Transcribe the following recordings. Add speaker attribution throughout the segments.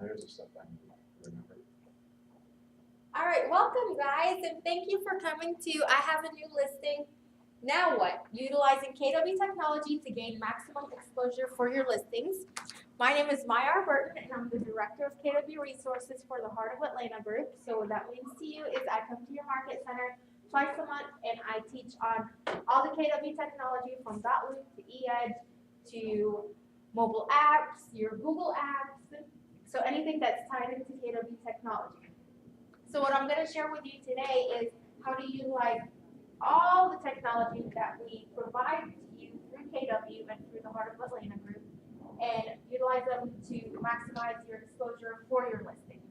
Speaker 1: There's the stuff I need to remember.
Speaker 2: All right, welcome guys, and thank you for coming to I Have a New Listing. Now what? Utilizing KW technology to gain maximum exposure for your listings. My name is Maya Burton, and I'm the Director of KW Resources for the Heart of Atlanta Group. So what that means to you is I come to your market center twice a month, and I teach on all the KW technology from .loop to eEdge to mobile apps, your Google apps, so anything that's tied into KW technology. So what I'm going to share with you today is how to utilize all the technology that we provide to you through KW and through the Heart of Atlanta Group, and utilize them to maximize your exposure for your listings.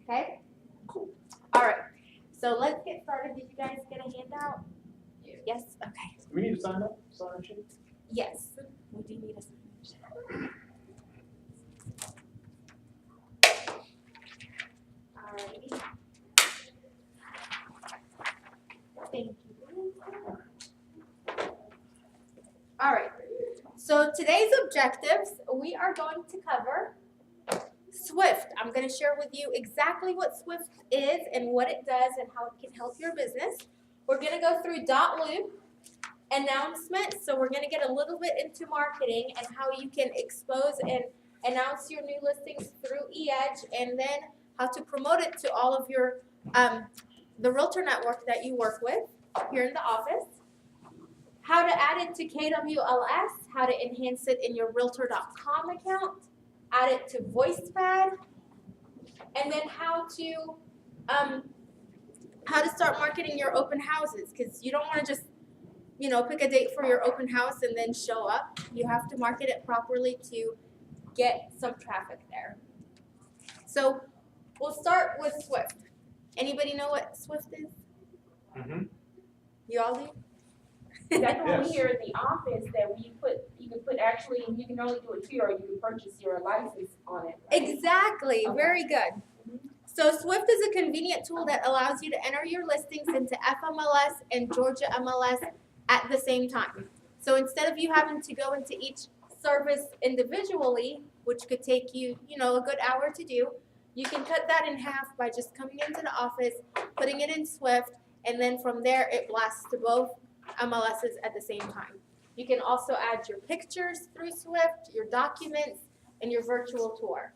Speaker 2: Okay? Cool. All right. So let's get started. Did you guys get a handout? Yes? Okay.
Speaker 1: Do we need to sign up? Sign sheet?
Speaker 2: Yes. We do need a signature. All righty. Thank you. All right. So today's objectives, we are going to cover Swift. I'm going to share with you exactly what Swift is and what it does and how it can help your business. We're going to go through .loop, announcements. So we're going to get a little bit into marketing and how you can expose and announce your new listings through eEdge, and then how to promote it to all of your the realtor network that you work with here in the office. How to add it to KWLS, how to enhance it in your realtor.com account, add it to VoicePad, and then how to start marketing your open houses, because you don't want to just pick a date for your open house and then show up. You have to market it properly to get some traffic there. So we'll start with Swift. Anybody know what Swift is?
Speaker 1: Mm-hmm.
Speaker 2: You all do?
Speaker 3: That's when
Speaker 1: Yes.
Speaker 3: we here in the office that you can put actually, you can only do it here, or you can purchase your license on it. Right?
Speaker 2: Exactly.
Speaker 3: Okay.
Speaker 2: Very good. So Swift is a convenient tool that allows you to enter your listings into FMLS and Georgia MLS at the same time. So instead of you having to go into each service individually, which could take you, a good hour to do, you can cut that in half by just coming into the office, putting it in Swift, and then from there it blasts to both MLSs at the same time. You can also add your pictures through Swift, your documents, and your virtual tour.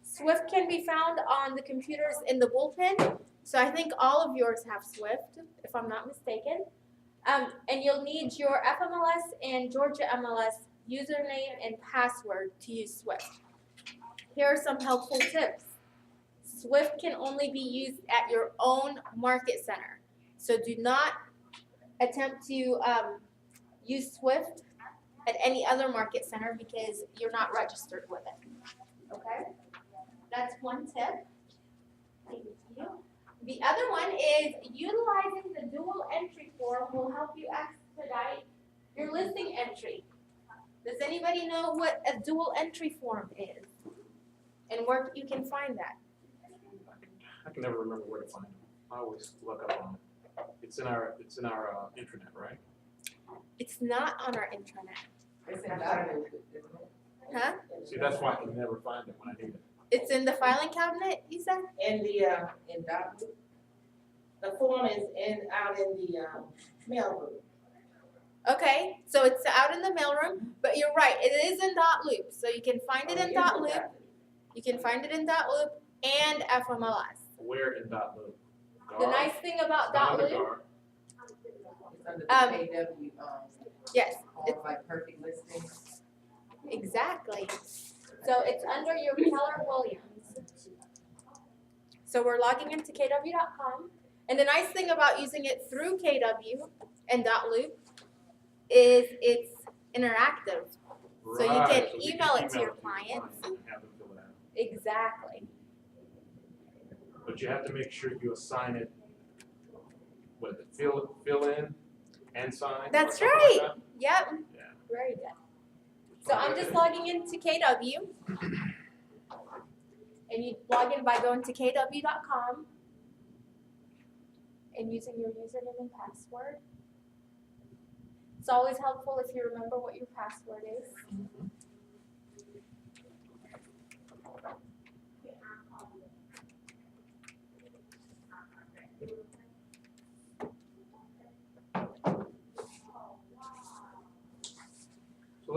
Speaker 2: Swift can be found on the computers in the bullpen, so I think all of yours have Swift, if I'm not mistaken. And you'll need your FMLS and Georgia MLS username and password to use Swift. Here are some helpful tips. Swift can only be used at your own market center, so do not attempt to use Swift at any other market center because you're not registered with it. Okay? That's one tip. Thank you. The other one is utilizing the dual entry form will help you expedite your listing entry. Does anybody know what a dual entry form is and where you can find that?
Speaker 1: I can never remember where to find them. I always look up on it. It's in our intranet, right?
Speaker 2: It's not on our intranet.
Speaker 4: It's in document, isn't it?
Speaker 2: Huh?
Speaker 1: See, that's why I can never find it when I need it.
Speaker 2: It's in the filing cabinet, you said?
Speaker 4: In the, in document. The form is out in the, mail room.
Speaker 2: Okay, so it's out in the mailroom, but you're right, it is in .loop, so you can find it in .loop. You can find it in .loop and FMLS.
Speaker 1: Where in .loop?
Speaker 2: The nice thing about .loop,
Speaker 4: It's under the
Speaker 2: Um,
Speaker 4: KW,
Speaker 2: yes,
Speaker 4: all like perfect listings.
Speaker 2: exactly. So it's under your Keller Williams. So we're logging into KW.com, and the nice thing about using it through KW and .loop is it's interactive. So you
Speaker 1: Right,
Speaker 2: can
Speaker 1: so we
Speaker 2: email it to your
Speaker 1: your
Speaker 2: clients.
Speaker 1: and have them fill it out.
Speaker 2: Exactly.
Speaker 1: But you have to make sure you assign it, what is it, fill in and sign? or
Speaker 2: That's
Speaker 1: something
Speaker 2: right.
Speaker 1: like that?
Speaker 2: Yep.
Speaker 1: Yeah.
Speaker 2: Very good. So I'm just logging into KW. And you log in by going to kw.com and using your username and password. It's always helpful if you remember what your password is.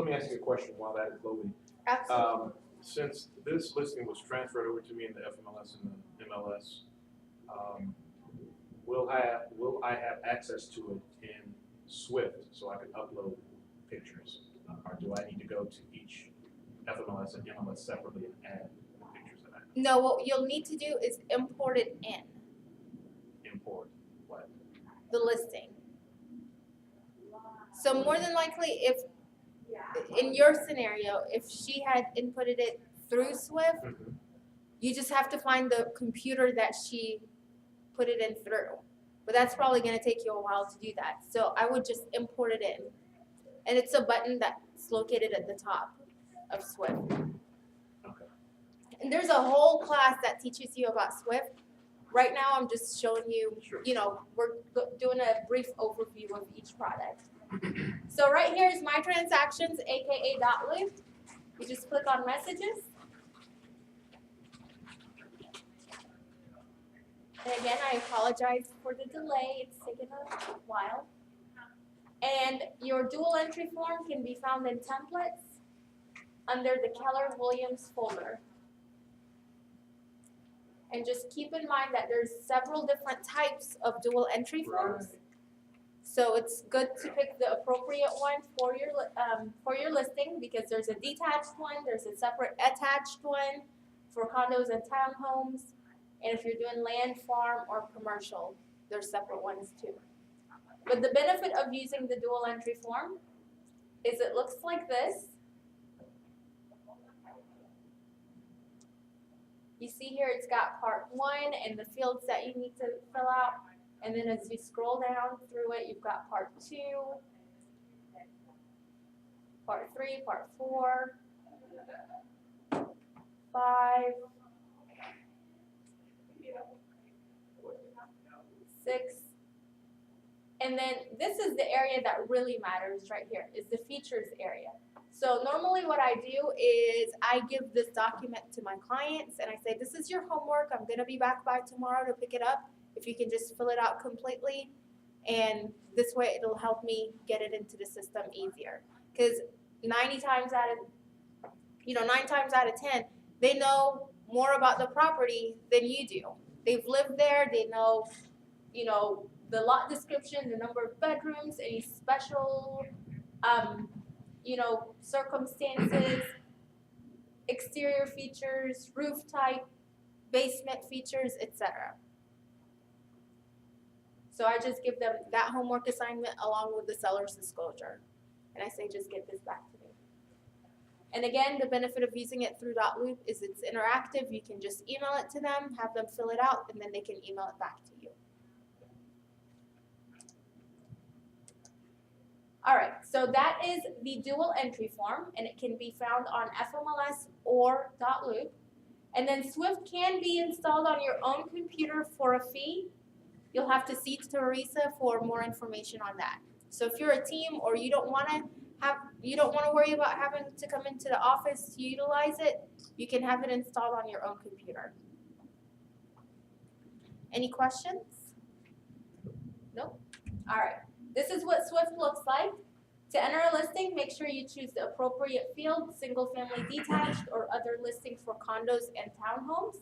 Speaker 1: me ask you a question while that is loading.
Speaker 2: Absolutely.
Speaker 1: Since this listing was transferred over to me in the FMLS and the MLS, will I have access to it in Swift so I can upload pictures? Or do I need to go to each FMLS and MLS separately and add the pictures that I
Speaker 2: No, what you'll need to do is import it in
Speaker 1: import? What?
Speaker 2: the listing. So more than likely, if, in your scenario, if she had inputted it through Swift, you just have to find the computer that she put it in through. But that's probably gonna take you a while to do that. So I would just import it in. And it's a button that's located at the top of Swift.
Speaker 1: Okay.
Speaker 2: And there's a whole class that teaches you about Swift. Right now, I'm just showing you,
Speaker 1: Sure.
Speaker 2: we're doing a brief overview of each product. So right here is my transactions, aka .loop. You just click on messages. And again, I apologize for the delay, it's taken a while. And your dual entry form can be found in templates under the Keller Williams folder. And just keep in mind that there's several different types of dual entry forms. So it's good to pick the appropriate one for your listing, because there's a detached one, there's a separate attached one for condos and townhomes. And if you're doing land, farm, or commercial, there's separate ones too. But the benefit of using the dual entry form is it looks like this. You see here it's got part 1 and the fields that you need to fill out. And then as you scroll down through it, you've got part 2, part 3, part 4, 5, 6. And then this is the area that really matters right here, is the features area. So normally what I do is I give this document to my clients and I say, this is your homework. I'm gonna be back by tomorrow to pick it up. If you can just fill it out completely, and this way it'll help me get it into the system easier. Because 9 times out of 10, they know more about the property than you do. They've lived there, they know, the lot description, the number of bedrooms, any special, circumstances, exterior features, roof type, basement features, etc. So I just give them that homework assignment along with the seller's disclosure. And I say, just get this back to me. And again, the benefit of using it through .loop is it's interactive. You can just email it to them, have them fill it out, and then they can email it back to you. All right, so that is the dual entry form, and it can be found on FMLS or .loop. And then Swift can be installed on your own computer for a fee. You'll have to see Teresa for more information on that. So if you're a team or you don't want to worry about having to come into the office to utilize it, you can have it installed on your own computer. Any questions? Nope. All right. This is what Swift looks like. To enter a listing, make sure you choose the appropriate field, single family detached, or other listing for condos and townhomes.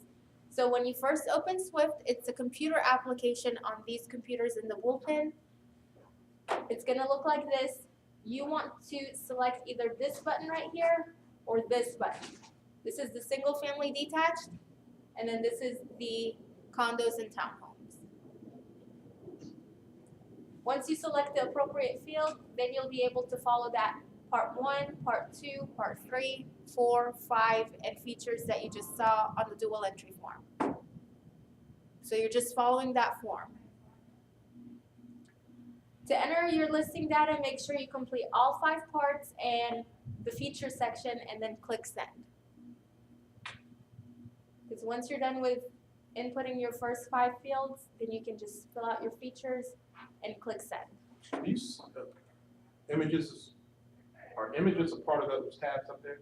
Speaker 2: So when you first open Swift, it's a computer application on these computers in the bullpen. It's gonna look like this. You want to select either this button right here or this button. This is the single family detached, and then this is the condos and townhomes. Once you select the appropriate field, then you'll be able to follow that part 1, part 2, part 3, 4, 5, and features that you just saw on the dual entry form. So you're just following that form. To enter your listing data, make sure you complete all 5 parts and the feature section, and then click send. Because once you're done with inputting your first 5 fields, then you can just fill out your features and click send.
Speaker 1: These are images a part of those tabs up there?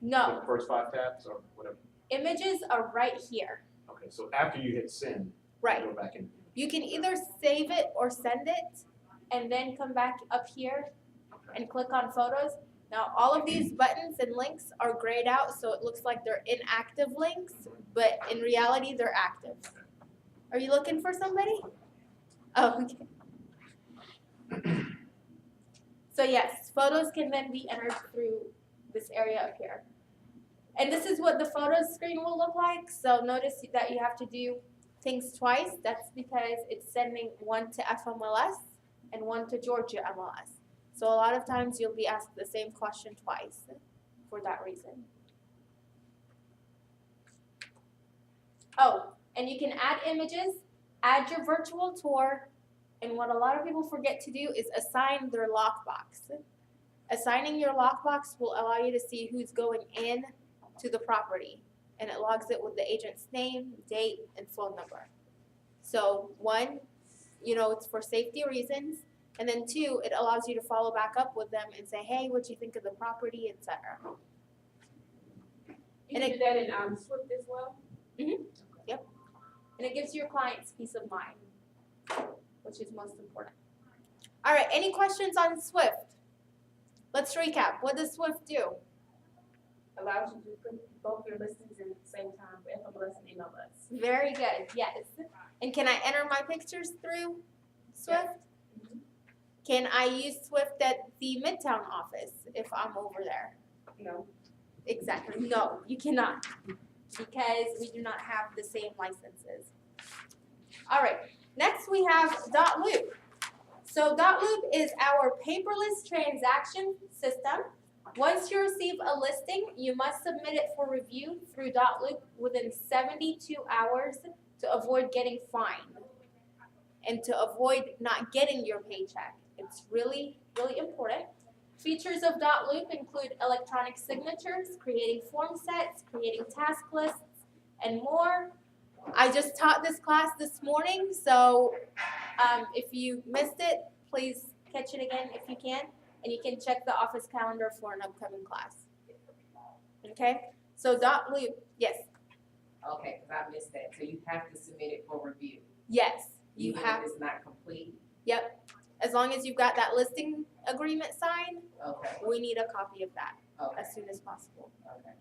Speaker 2: No,
Speaker 1: The first 5 tabs or whatever?
Speaker 2: images are right here.
Speaker 1: Okay, so after you hit send,
Speaker 2: Right.
Speaker 1: go back in.
Speaker 2: You can either save it or send it, and then come back up here and click on photos. Now, all of these buttons and links are grayed out, so it looks like they're inactive links, but in reality, they're active. Are you looking for somebody? Oh, okay. So yes, photos can then be entered through this area up here. And this is what the photos screen will look like. So notice that you have to do things twice. That's because it's sending one to FMLS and one to Georgia MLS. So a lot of times you'll be asked the same question twice for that reason. Oh, and you can add images, add your virtual tour, and what a lot of people forget to do is assign their lockbox. Assigning your lockbox will allow you to see who's going in to the property, and it logs it with the agent's name, date, and phone number. So one, it's for safety reasons, and then two, it allows you to follow back up with them and say, hey, what'd you think of the property, etc.
Speaker 3: You can do that in Swift as well?
Speaker 2: Yep. And it gives your clients peace of mind, which is most important. All right, any questions on Swift? Let's recap. What does Swift do?
Speaker 3: Allows you to put both your listings in at the same time for FMLS and MLS.
Speaker 2: Very good, yes. And can I enter my pictures through Swift?
Speaker 3: Yes.
Speaker 2: Can I use Swift at the Midtown office if I'm over there?
Speaker 3: No.
Speaker 2: Exactly. No, you cannot, because we do not have the same licenses. All right, next we have .loop. So .loop is our paperless transaction system. Once you receive a listing, you must submit it for review through .loop within 72 hours to avoid getting fined and to avoid not getting your paycheck. It's really, really important. Features of .loop include electronic signatures, creating form sets, creating task lists, and more. I just taught this class this morning, so if you missed it, please catch it again if you can, and you can check the office calendar for an upcoming class. Okay? So .loop, yes,
Speaker 4: Okay, because I missed that. So you have to submit it for review.
Speaker 2: yes, you
Speaker 4: Even
Speaker 2: have,
Speaker 4: if it's not complete?
Speaker 2: yep. As long as you've got that listing agreement signed,
Speaker 4: Okay,
Speaker 2: we need a copy of that
Speaker 4: okay,
Speaker 2: as soon as possible.
Speaker 4: okay.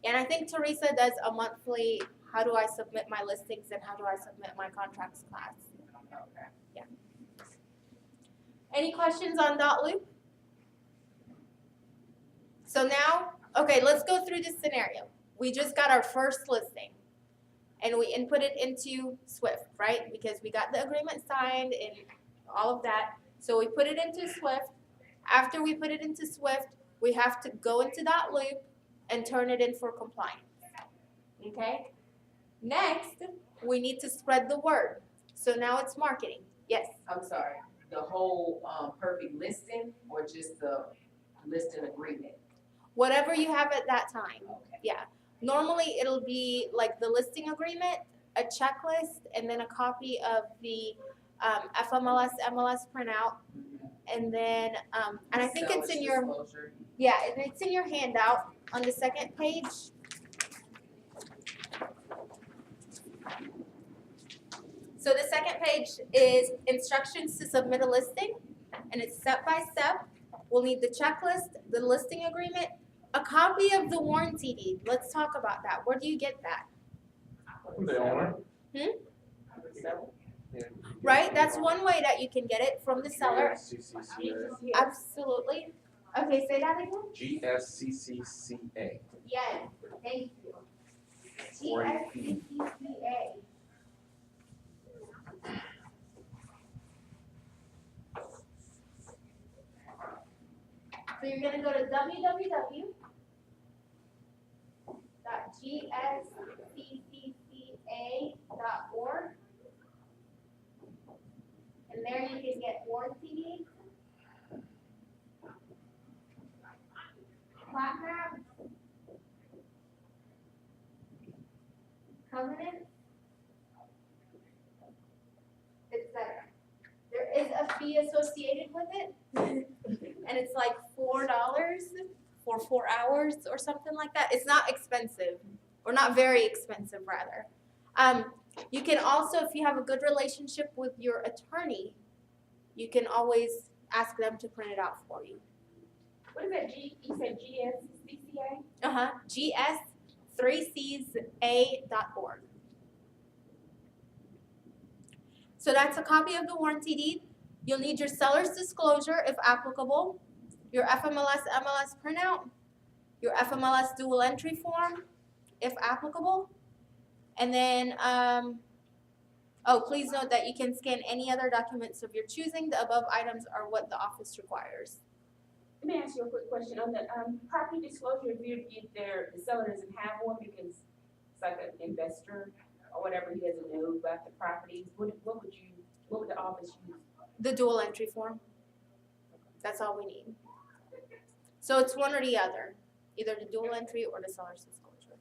Speaker 2: And I think Teresa does a monthly, how do I submit my listings and how do I submit my contracts class.
Speaker 4: Okay.
Speaker 2: Any questions on .loop? So now, okay, let's go through this scenario. We just got our first listing and we input it into Swift, right? Because we got the agreement signed and all of that. So we put it into Swift. After we put it into Swift, we have to go into .loop and turn it in for compliance. Okay? Next, we need to spread the word. So now it's marketing. Yes.
Speaker 4: I'm sorry, the whole, perfect listing or just the listing agreement?
Speaker 2: Whatever you have at that time.
Speaker 4: Okay.
Speaker 2: Yeah. Normally it'll be like the listing agreement, a checklist, and then a copy of the FMLS, MLS printout. And then, and I think it's in your,
Speaker 4: Self-disclosure.
Speaker 2: yeah, and it's in your handout on the second page. So the second page is instructions to submit a listing, and it's step by step. We'll need the checklist, the listing agreement, a copy of the warranty deed. Let's talk about that. Where do you get that?
Speaker 1: The owner?
Speaker 2: Right? That's one way that you can get it from the seller.
Speaker 1: GSCCCA.
Speaker 2: Absolutely. Okay, say that again.
Speaker 1: GSCCCA.
Speaker 2: Yes, thank you.
Speaker 1: Warranty.
Speaker 2: GSCCCA. So you're gonna go to www.gsccca.org. And there you can get warranty deeds, plat maps, covenants, etc. There is a fee associated with it, and it's like $4 for 4 hours or something like that. It's not expensive, or not very expensive rather. You can also, if you have a good relationship with your attorney, you can always ask them to print it out for you.
Speaker 3: What is that, you said GSCCA?
Speaker 2: GS3CSA.org. So that's a copy of the warranty deed. You'll need your seller's disclosure if applicable, your FMLS MLS printout, your FMLS dual entry form if applicable, and then please note that you can scan any other documents of your choosing. The above items are what the office requires.
Speaker 3: Let me ask you a quick question on the, property disclosure, if the seller doesn't have one because it's like an investor or whatever, he doesn't know about the properties, what would the office use?
Speaker 2: The dual entry form. That's all we need. So it's one or the other, either the dual entry or the seller's disclosure.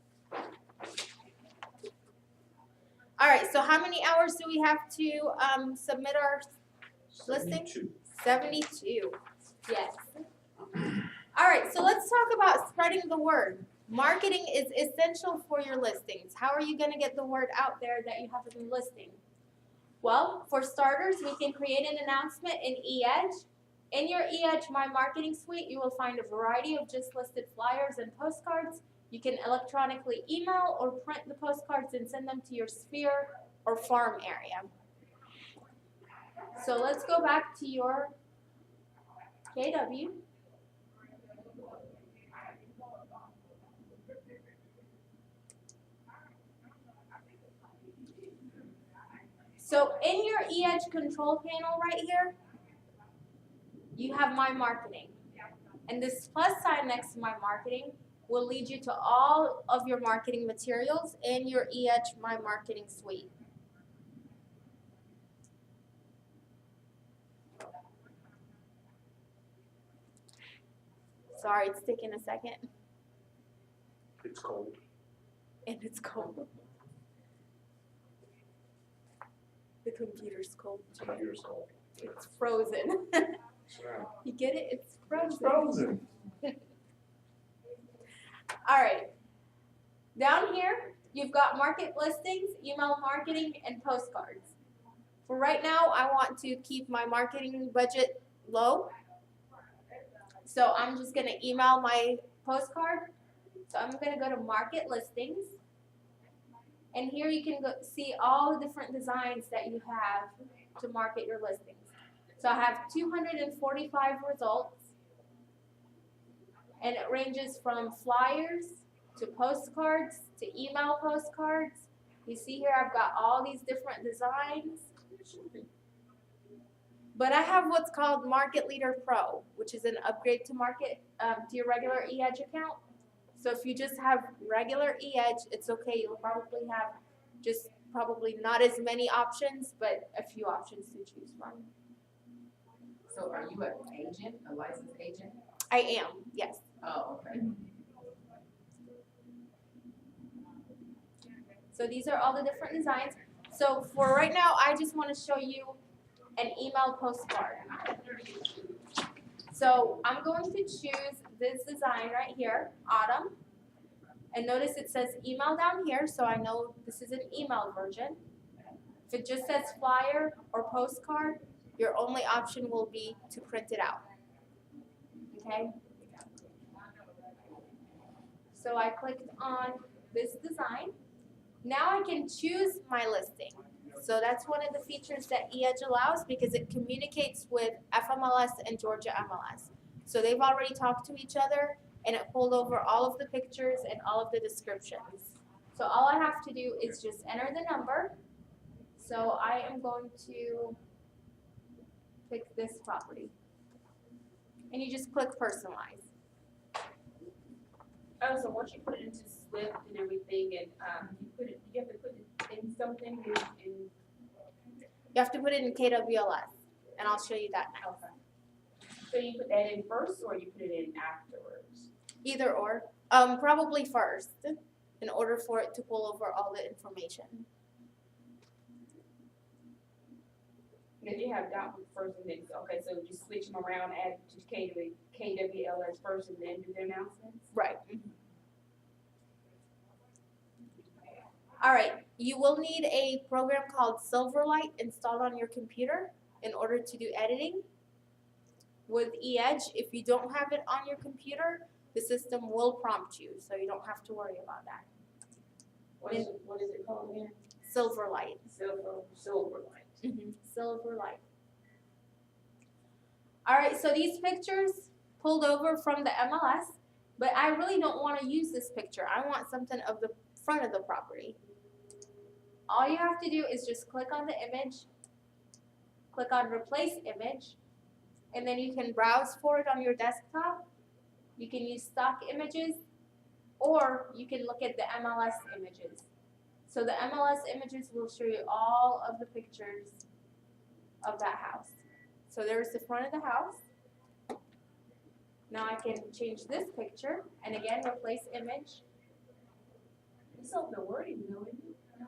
Speaker 2: All right, so how many hours do we have to submit our listing? 72. Yes. All right, so let's talk about spreading the word. Marketing is essential for your listings. How are you going to get the word out there that you have a new listing? Well, for starters, we can create an announcement in eEdge. In your eEdge My Marketing Suite, you will find a variety of just listed flyers and postcards. You can electronically email or print the postcards and send them to your sphere or farm area. So let's go back to your KW. So in your eEdge control panel right here, you have My Marketing. And this plus sign next to My Marketing will lead you to all of your marketing materials in your eEdge My Marketing Suite. Sorry, it's taking a second.
Speaker 1: It's cold.
Speaker 2: And it's cold. The computer's cold.
Speaker 1: Computer's cold.
Speaker 2: It's frozen.
Speaker 1: Sure.
Speaker 2: You get it? It's frozen.
Speaker 1: It's frozen.
Speaker 2: All right. Down here, you've got market listings, email marketing, and postcards. For right now, I want to keep my marketing budget low. So I'm just going to email my postcard. So I'm going to go to market listings. And here you can see all the different designs that you have to market your listings. So I have 245 results. And it ranges from flyers to postcards to email postcards. You see here I've got all these different designs. But I have what's called Market Leader Pro, which is an upgrade to market to your regular eEdge account. So if you just have regular eEdge, it's okay. You'll probably have just probably not as many options, but a few options to choose from.
Speaker 5: So are you an agent, a licensed agent?
Speaker 2: I am, yes.
Speaker 5: Oh, okay.
Speaker 2: So these are all the different designs. So for right now, I just want to show you an email postcard. So I'm going to choose this design right here, Autumn. And notice it says email down here, so I know this is an email version. If it just says flyer or postcard, your only option will be to print it out. Okay? So I clicked on this design. Now I can choose my listing. So that's one of the features that eEdge allows because it communicates with FMLS and Georgia MLS. So they've already talked to each other and it pulled over all of the pictures and all of the descriptions. So all I have to do is just enter the number. So I am going to pick this property. And you just click personalize.
Speaker 3: Oh, so once you put it into Swift and everything, and you have to put it in something in.
Speaker 2: You have to put it in KWLS, and I'll show you that now.
Speaker 3: Okay. So you put that in first, or you put it in afterwards?
Speaker 2: Either or, probably first, in order for it to pull over all the information.
Speaker 3: Then you have dot first and then, okay, so just switch them around, add to KWLS first and then do the announcements?
Speaker 2: Right. All right, you will need a program called Silverlight installed on your computer in order to do editing. with eEdge, if you don't have it on your computer, the system will prompt you, so you don't have to worry about that.
Speaker 4: What is it called again?
Speaker 2: Silverlight.
Speaker 4: Silverlight.
Speaker 2: Silverlight. Alright, so these pictures pulled over from the MLS, but I really don't want to use this picture. I want something of the front of the property. All you have to do is just click on the image, click on replace image, and then you can browse for it on your desktop. You can use stock images, or you can look at the MLS images. So the MLS images will show you all of the pictures of that house. So there's the front of the house. Now I can change this picture, and again, replace image.
Speaker 3: It's over the wording, though, isn't it? No?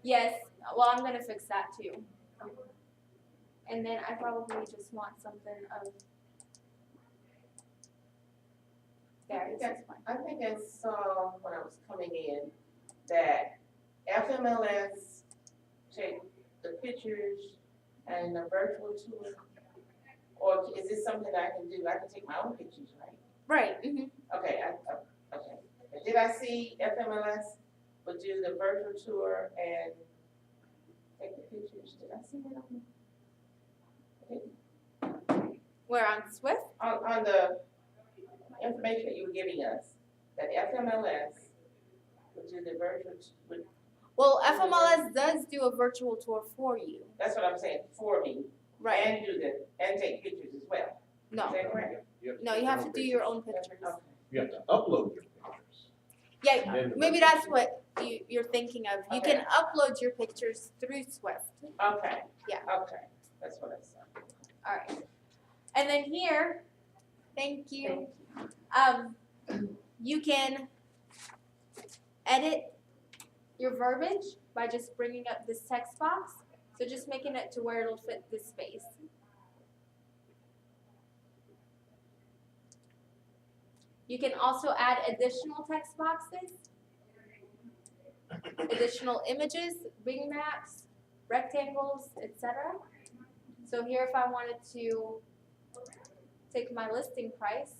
Speaker 2: Yes, well, I'm gonna fix that too. And then I probably just want something of, there, this is fine.
Speaker 4: I think I saw when I was coming in that FMLS take the pictures and the virtual tour. Or is this something I can do? I can take my own pictures, right?
Speaker 2: Right,
Speaker 4: Okay, okay. And did I see FMLS would do the virtual tour and take the pictures? Did I see that on?
Speaker 2: Where on Swift?
Speaker 4: On the information that you were giving us, that FMLS would do the virtual,
Speaker 2: Well, FMLS does do a virtual tour for you.
Speaker 4: that's what I'm saying, for me,
Speaker 2: Right,
Speaker 4: and take pictures as well.
Speaker 2: no,
Speaker 4: Is that correct?
Speaker 2: no, you have to do your own pictures.
Speaker 4: Okay.
Speaker 1: You have to upload your pictures.
Speaker 2: Yeah,
Speaker 1: and then the
Speaker 2: maybe
Speaker 1: virtual
Speaker 2: that's what you're thinking of. You can upload your pictures through Swift.
Speaker 4: Okay.
Speaker 2: Yeah.
Speaker 4: Okay, that's what I saw.
Speaker 2: Alright. And then here, thank you. You can edit your verbiage by just bringing up this text box. So just making it to where it'll fit this space. You can also add additional text boxes, additional images, ring maps, rectangles, etc. So here if I wanted to take my listing price,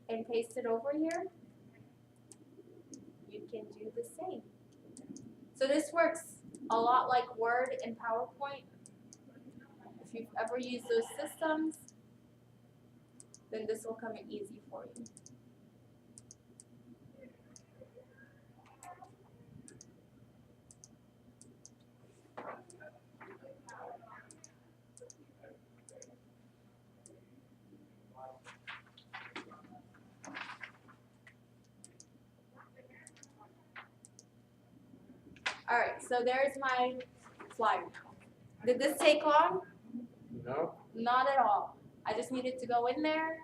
Speaker 2: and paste it over here, you can do the same. So this works a lot like Word and PowerPoint. If you've ever used those systems, then this will come in easy for you. Alright, so there's my flyer now. Did this take long?
Speaker 1: No?
Speaker 2: Not at all. I just needed to go in there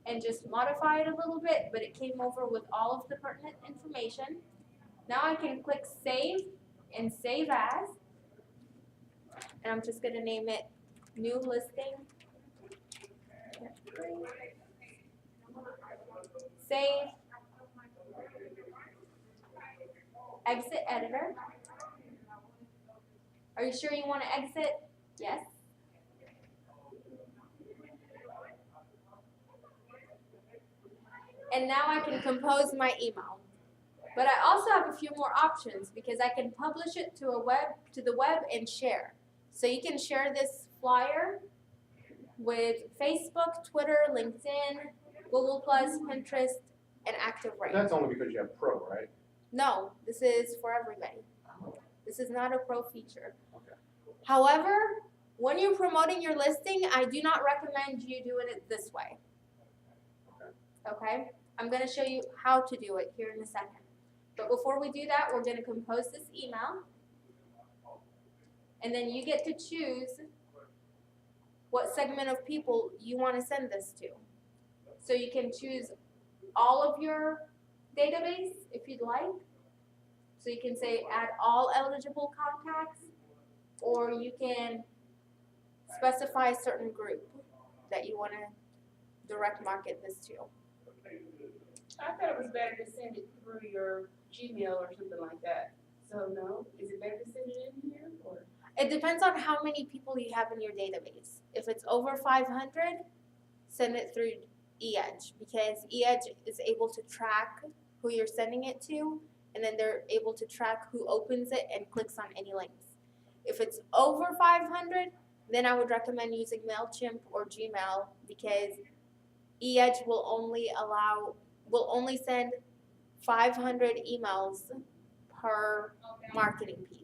Speaker 2: and just modify it a little bit, but it came over with all of the pertinent information. Now I can click save and save as. And I'm just gonna name it new listing. Save. Exit editor. Are you sure you want to exit? Yes. And now I can compose my email. But I also have a few more options because I can publish it to the web and share. So you can share this flyer with Facebook, Twitter, LinkedIn, Google+, Pinterest, and ActiveWrite.
Speaker 1: That's only because you have Pro, right?
Speaker 2: No, this is for everybody. This is not a pro feature.
Speaker 1: Okay.
Speaker 2: However, when you're promoting your listing, I do not recommend you doing it this way. Okay? I'm going to show you how to do it here in a second. But before we do that, we're going to compose this email. And then you get to choose what segment of people you want to send this to. So you can choose all of your database if you'd like. So you can say add all eligible contacts, or you can specify a certain group that you want to direct market this to.
Speaker 3: I thought it was better to send it through your Gmail or something like that, So no, is it better to send it in here or?
Speaker 2: It depends on how many people you have in your database. If it's over 500, send it through eEdge because eEdge is able to track who you're sending it to, and then they're able to track who opens it and clicks on any links. If it's over 500, then I would recommend using MailChimp or Gmail because eEdge will only send 500 emails per marketing piece.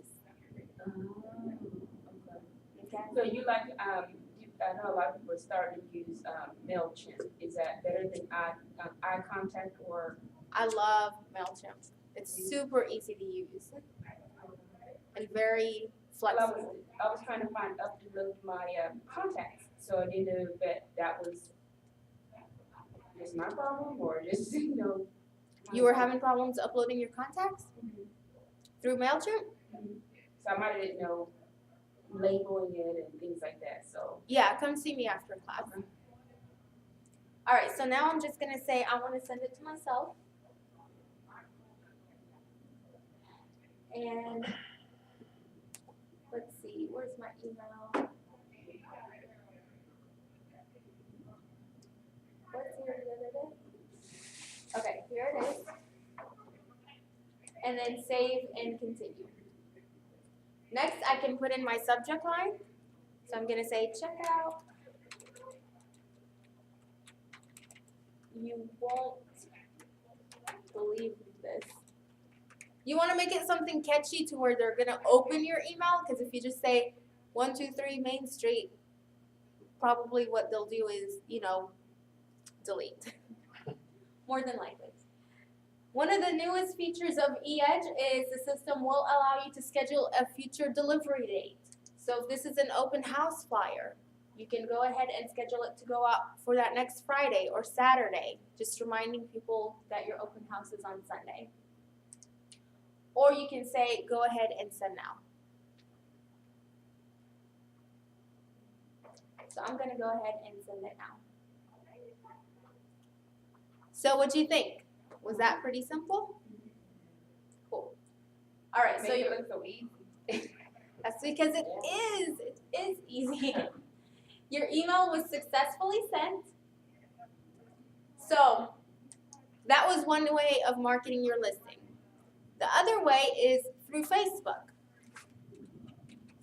Speaker 2: Okay.
Speaker 3: So you like, I know a lot of people are starting to use, MailChimp. Is that better than iContact or?
Speaker 2: I love MailChimp. It's super easy to use and very
Speaker 3: Well,
Speaker 2: flexible.
Speaker 3: I was trying to find upload my, contacts, so I didn't know if that was just my problem or just, you know.
Speaker 2: You were having problems uploading your contacts
Speaker 3: Mhm.
Speaker 2: through MailChimp?
Speaker 3: So I might have didn't know labeling it and things like that, so.
Speaker 2: Yeah, come see me after class. All right, so now I'm just gonna say I want to send it to myself. And let's see, where's my email? What's here the other day? Okay, here it is. And then save and continue. Next, I can put in my subject line. So I'm gonna say check out. You won't believe this. You want to make it something catchy to where they're gonna open your email, because if you just say 123 Main Street, probably what they'll do is, delete. More than likely. One of the newest features of eEdge is the system will allow you to schedule a future delivery date. So if this is an open house flyer, you can go ahead and schedule it to go out for that next Friday or Saturday, just reminding people that your open house is on Sunday. Or you can say, go ahead and send now. So I'm gonna go ahead and send it now. So what'd you think? Was that pretty simple? Cool. All right, so
Speaker 3: Make
Speaker 2: you
Speaker 3: it look so easy.
Speaker 2: that's because it is easy. Your email was successfully sent. So that was one way of marketing your listing. The other way is through Facebook.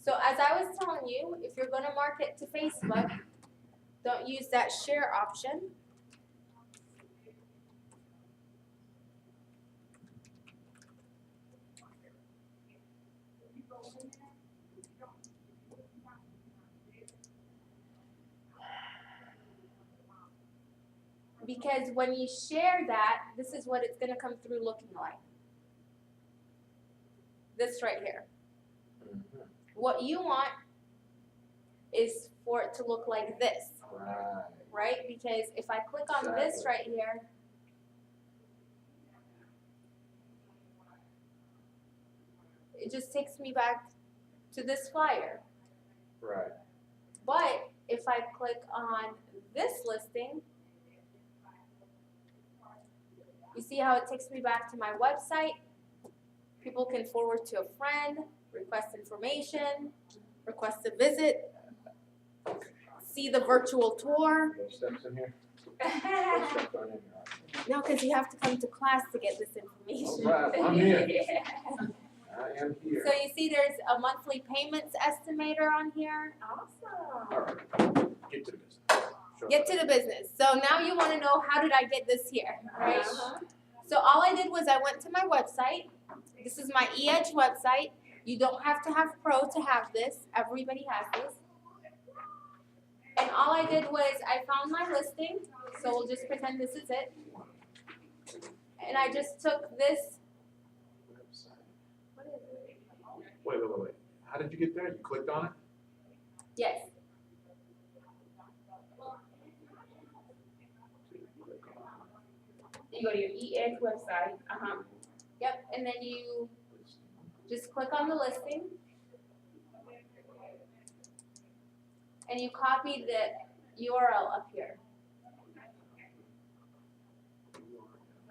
Speaker 2: So as I was telling you, if you're going to market to Facebook, don't use that share option. Because when you share that, this is what it's going to come through looking like. This right here. What you want is for it to look like this,
Speaker 1: Right.
Speaker 2: right? Because if I click on this
Speaker 1: Exactly.
Speaker 2: right here, it just takes me back to this flyer.
Speaker 1: Right.
Speaker 2: But if I click on this listing, you see how it takes me back to my website? People can forward to a friend, request information, request a visit, see the virtual tour.
Speaker 1: Those steps in here? Those steps aren't in here.
Speaker 2: No, because you have to come to class to get this information.
Speaker 1: All right, I'm here. I am here.
Speaker 2: So you see there's a monthly payments estimator on here.
Speaker 3: Awesome.
Speaker 1: All right. Get to the business. Sure.
Speaker 2: Get to the business. So now you want to know, how did I get this here, right?
Speaker 3: Uh-huh.
Speaker 2: So all I did was I went to my website. This is my eEdge website. You don't have to have Pro to have this. Everybody has this. And all I did was I found my listing. So we'll just pretend this is it. And I just took this. What is it?
Speaker 1: Wait. How did you get there? You clicked on it?
Speaker 2: Yes.
Speaker 3: You go to your eEdge website,
Speaker 2: Yep. And then you just click on the listing. And you copy the URL up here.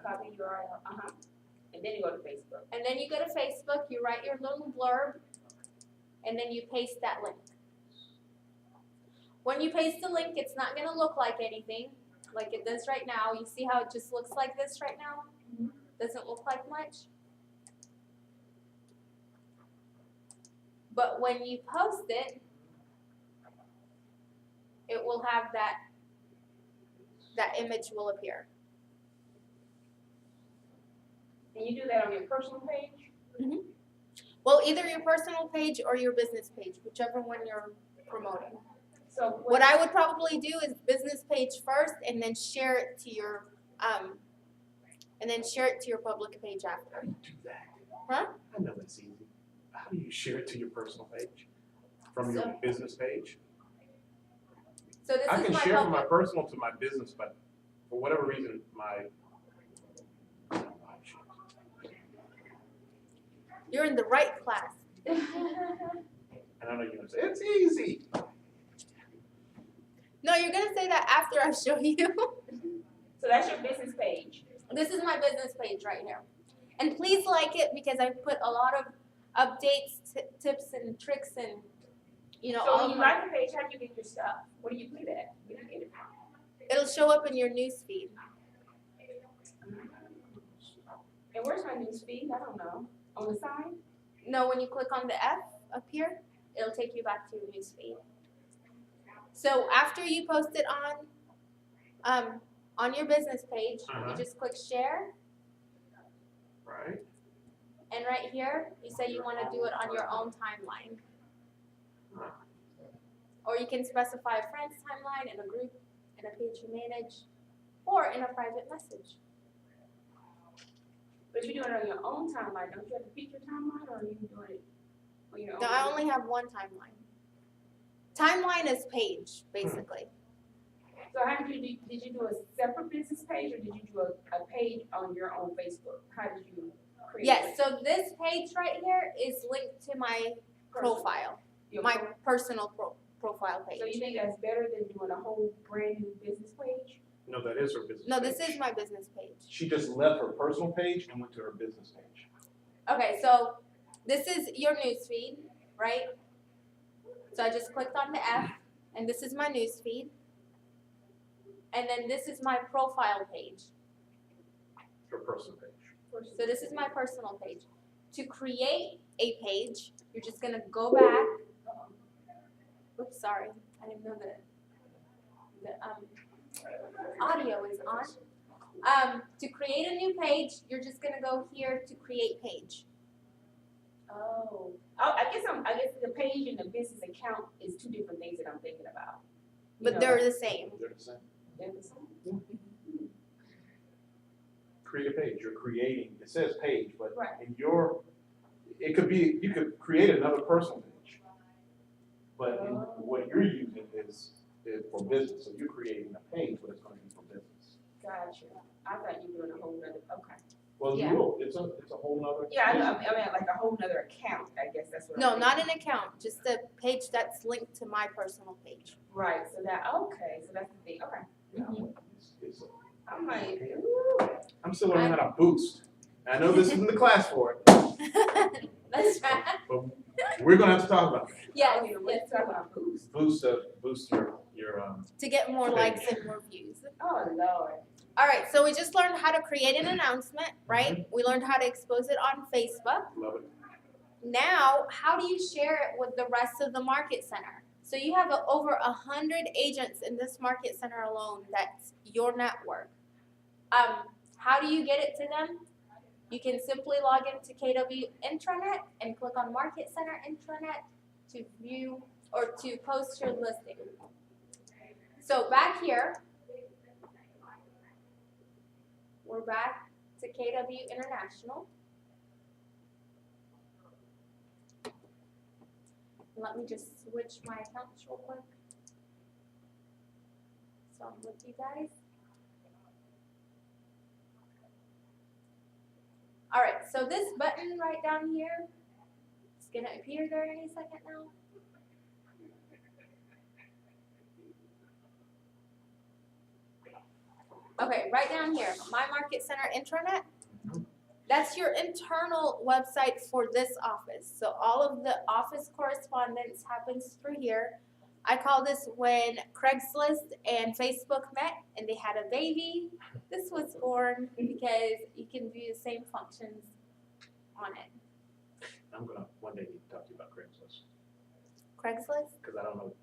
Speaker 3: copy URL, and and then you go to Facebook.
Speaker 2: And then you go to Facebook, you write your little blurb, and then you paste that link. When you paste the link, it's not gonna look like anything, like it does right now. You see how it just looks like this right now? Doesn't look like much. But when you post it, it will have that image will appear.
Speaker 3: And you do that on your personal page?
Speaker 2: Well, either your personal page or your business page, whichever one you're promoting.
Speaker 3: So
Speaker 2: What I would probably do is business page first, and then share it to your public page
Speaker 1: How
Speaker 2: after.
Speaker 1: do you do that?
Speaker 2: Huh?
Speaker 1: I know it's easy. How do you share it to your personal page? From your business page?
Speaker 2: So this
Speaker 1: I
Speaker 2: is
Speaker 1: can
Speaker 2: my
Speaker 1: share from my
Speaker 2: public.
Speaker 1: personal to my business, but for whatever reason,
Speaker 2: You're in the right class.
Speaker 1: and I know you're gonna say, it's easy.
Speaker 2: No, you're gonna say that after I show you.
Speaker 3: So that's your business page.
Speaker 2: This is my business page right here. And please like it because I put a lot of updates, tips and tricks and,
Speaker 3: So
Speaker 2: all
Speaker 3: when
Speaker 2: of
Speaker 3: you
Speaker 2: my,
Speaker 3: like the page, how do you get your stuff? Where do you put it at? Where do you get it from?
Speaker 2: it'll show up in your news feed.
Speaker 3: And where's my news feed? I don't know. On the side?
Speaker 2: No, when you click on the F up here, it'll take you back to your news feed. So after you post it on your business page, you just click share,
Speaker 1: Right?
Speaker 2: and right here, you say you want to do it on your own timeline. Or you can specify a friend's timeline in a group, in a page you manage, or in a private message.
Speaker 3: But you do it on your own timeline. Don't you have to pick your timeline, or are you doing it on your own?
Speaker 2: No, I only have one timeline. Timeline is page, basically.
Speaker 3: So how did you do a separate business page, or did you do a page on your own Facebook? How did you create
Speaker 2: Yes, so this page right here is linked to my profile,
Speaker 3: your
Speaker 2: my
Speaker 3: pro-
Speaker 2: personal profile
Speaker 3: So you
Speaker 2: page.
Speaker 3: think that's better than doing a whole brand new business page?
Speaker 1: No, that is her business
Speaker 2: No, this
Speaker 1: page.
Speaker 2: is my business page.
Speaker 1: She just left her personal page and went to her business page.
Speaker 2: Okay, so this is your news feed, right? So I just clicked on the F, and this is my news feed. And then this is my profile page.
Speaker 1: Her personal page.
Speaker 2: So this is my personal page. To create a page, you're just gonna go back. Oops, sorry, I didn't know that the audio is on. To create a new page, you're just gonna go here to create page.
Speaker 3: Oh, I guess the page and the business account is two different things that I'm thinking about. You
Speaker 2: But
Speaker 3: know,
Speaker 2: they're the same.
Speaker 1: They're the same.
Speaker 3: they're the same.
Speaker 1: Create a page, you're creating, it says page, but
Speaker 3: Right.
Speaker 1: in it could be, you could create another personal page. But what you're using is for business, so you're creating a page, but it's gonna be for business.
Speaker 3: Gotcha. I thought you were doing a whole nother, okay.
Speaker 1: Well,
Speaker 2: Yeah.
Speaker 1: you will, it's a whole nother.
Speaker 3: Yeah, I know, I mean, like a whole nother account, I guess that's what
Speaker 2: No,
Speaker 3: I'm
Speaker 2: not
Speaker 3: thinking.
Speaker 2: an account, just a page that's linked to my personal page.
Speaker 3: Right, so so that's the thing, okay.
Speaker 1: It's
Speaker 3: I'm like, ooh.
Speaker 1: I'm still learning how to boost. I know this isn't the class for it,
Speaker 2: That's right.
Speaker 1: but we're gonna have to talk about it.
Speaker 2: Yes,
Speaker 3: Oh, yeah,
Speaker 2: yes.
Speaker 3: let's talk about boost.
Speaker 1: Boost your
Speaker 2: To get more
Speaker 1: Page.
Speaker 2: likes and more views.
Speaker 3: Oh, Lord.
Speaker 2: All right, so we just learned how to create an announcement, right? We learned how to expose it on Facebook.
Speaker 1: love it.
Speaker 2: Now, how do you share it with the rest of the market center? So you have over 100 agents in this market center alone. That's your network. How do you get it to them? You can simply log into KW Intranet and click on Market Center Intranet to view or to post your listing. So back here, we're back to KW International. Let me just switch my accounts real quick. So I'm with you guys. All right, so this button right down here, it's gonna appear there any second now. Okay, right down here, My Market Center Intranet. That's your internal website for this office. So all of the office correspondence happens through here. I call this when Craigslist and Facebook met and they had a baby. This was born because you can view the same functions on it.
Speaker 1: I'm gonna one day need to talk to you about Craigslist,
Speaker 2: Craigslist?
Speaker 1: because I don't know,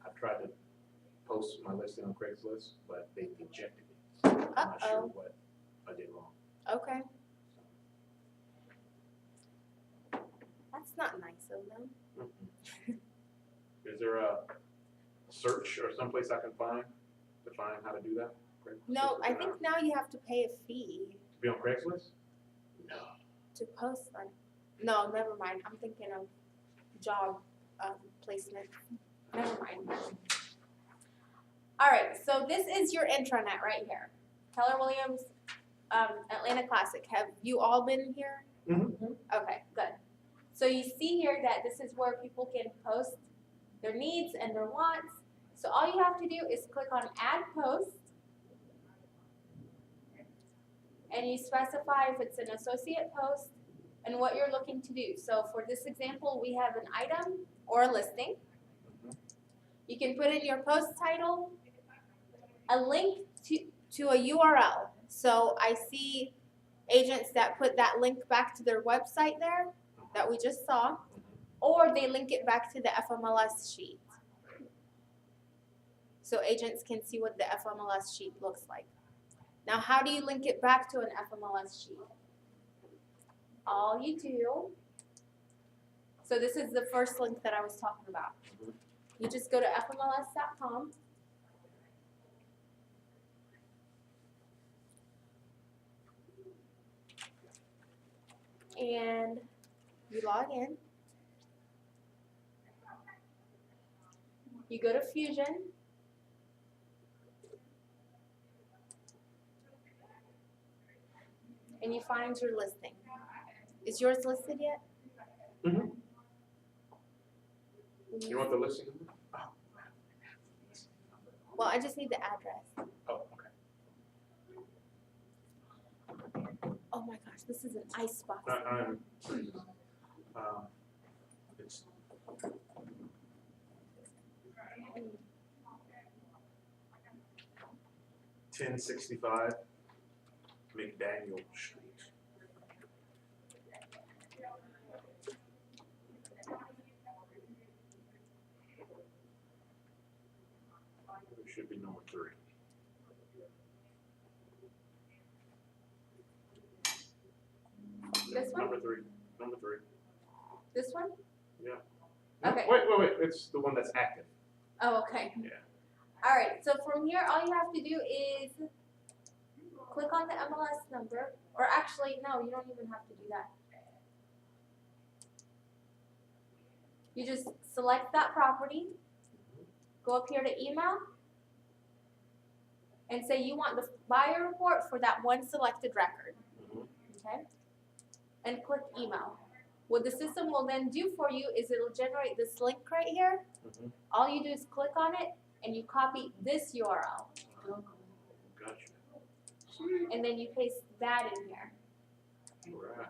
Speaker 1: I've tried to post my listing on Craigslist, but they rejected me. I'm not sure
Speaker 2: Uh-oh.
Speaker 1: what I did wrong.
Speaker 2: Okay. That's not nice of them.
Speaker 1: Is there a search or someplace I can find to find how to do that? Craigslist
Speaker 2: No, I
Speaker 1: or
Speaker 2: think
Speaker 1: not?
Speaker 2: now you have to pay a fee
Speaker 1: To be on Craigslist? No.
Speaker 2: to post on. No, never mind. I'm thinking of job placement. Never mind. All right, so this is your intranet right here. Keller Williams, Atlanta Classic. Have you all been here?
Speaker 1: Mhm.
Speaker 2: Okay, good. So you see here that this is where people can post their needs and their wants. So all you have to do is click on Add Post. And you specify if it's an associate post and what you're looking to do. So for this example, we have an item or a listing. You can put in your post title, a link to a URL. So I see agents that put that link back to their website there that we just saw, or they link it back to the FMLS sheet. So agents can see what the FMLS sheet looks like. Now, how do you link it back to an FMLS sheet? All you do, so this is the first link that I was talking about. You just go to FMLS.com. And you log in. You go to Fusion. And you find your listing. Is yours listed yet?
Speaker 1: Mhm. You want the listing number? Oh.
Speaker 2: Well, I just need the address.
Speaker 1: Oh, okay.
Speaker 2: Oh my gosh, this is an icebox.
Speaker 1: It's 1065 McDaniel Street. It should be number 3.
Speaker 2: This one?
Speaker 1: Number 3. Number 3.
Speaker 2: This one?
Speaker 1: Yeah.
Speaker 2: Okay.
Speaker 1: Wait. It's the one that's active.
Speaker 2: Oh, okay.
Speaker 1: Yeah.
Speaker 2: All right, so from here, all you have to do is click on the MLS number, or actually, no, you don't even have to do that. You just select that property, go up here to email, and say you want the buyer report for that one selected record,
Speaker 1: Mhm.
Speaker 2: okay? And click email. What the system will then do for you is it'll generate this link right here.
Speaker 1: Mhm.
Speaker 2: All you do is click on it, and you copy this URL,
Speaker 1: Gotcha.
Speaker 2: and then you paste that in here.
Speaker 1: All right.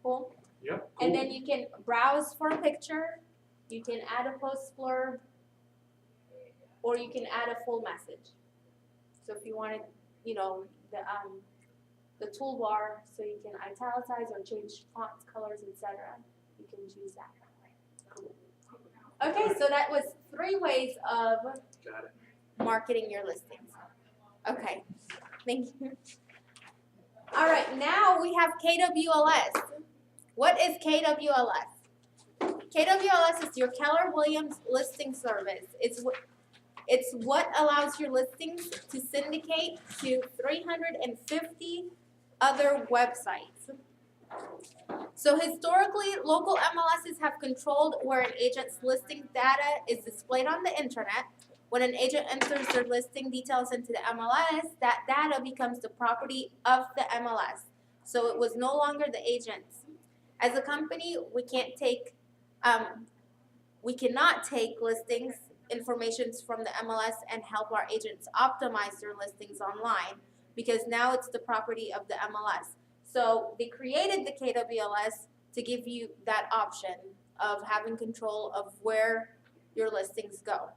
Speaker 2: Cool?
Speaker 1: Yep.
Speaker 2: And
Speaker 1: cool.
Speaker 2: then you can browse for a picture, you can add a post blurb, or you can add a full message. So if you wanted, the toolbar, so you can italicize or change fonts, colors, etc., you can choose that. Cool. Okay, so that was 3 ways of
Speaker 1: Got it.
Speaker 2: marketing your listings. Okay, thank you. All right, now we have KWLS. What is KWLS? KWLS is your Keller Williams listing service. It's what allows your listings to syndicate to 350 other websites. So historically, local MLSs have controlled where an agent's listing data is displayed on the internet. When an agent enters their listing details into the MLS, that data becomes the property of the MLS. So it was no longer the agent's. As a company, we cannot take listings information from the MLS and help our agents optimize their listings online, because now it's the property of the MLS. So they created the KWLS to give you that option of having control of where your listings go.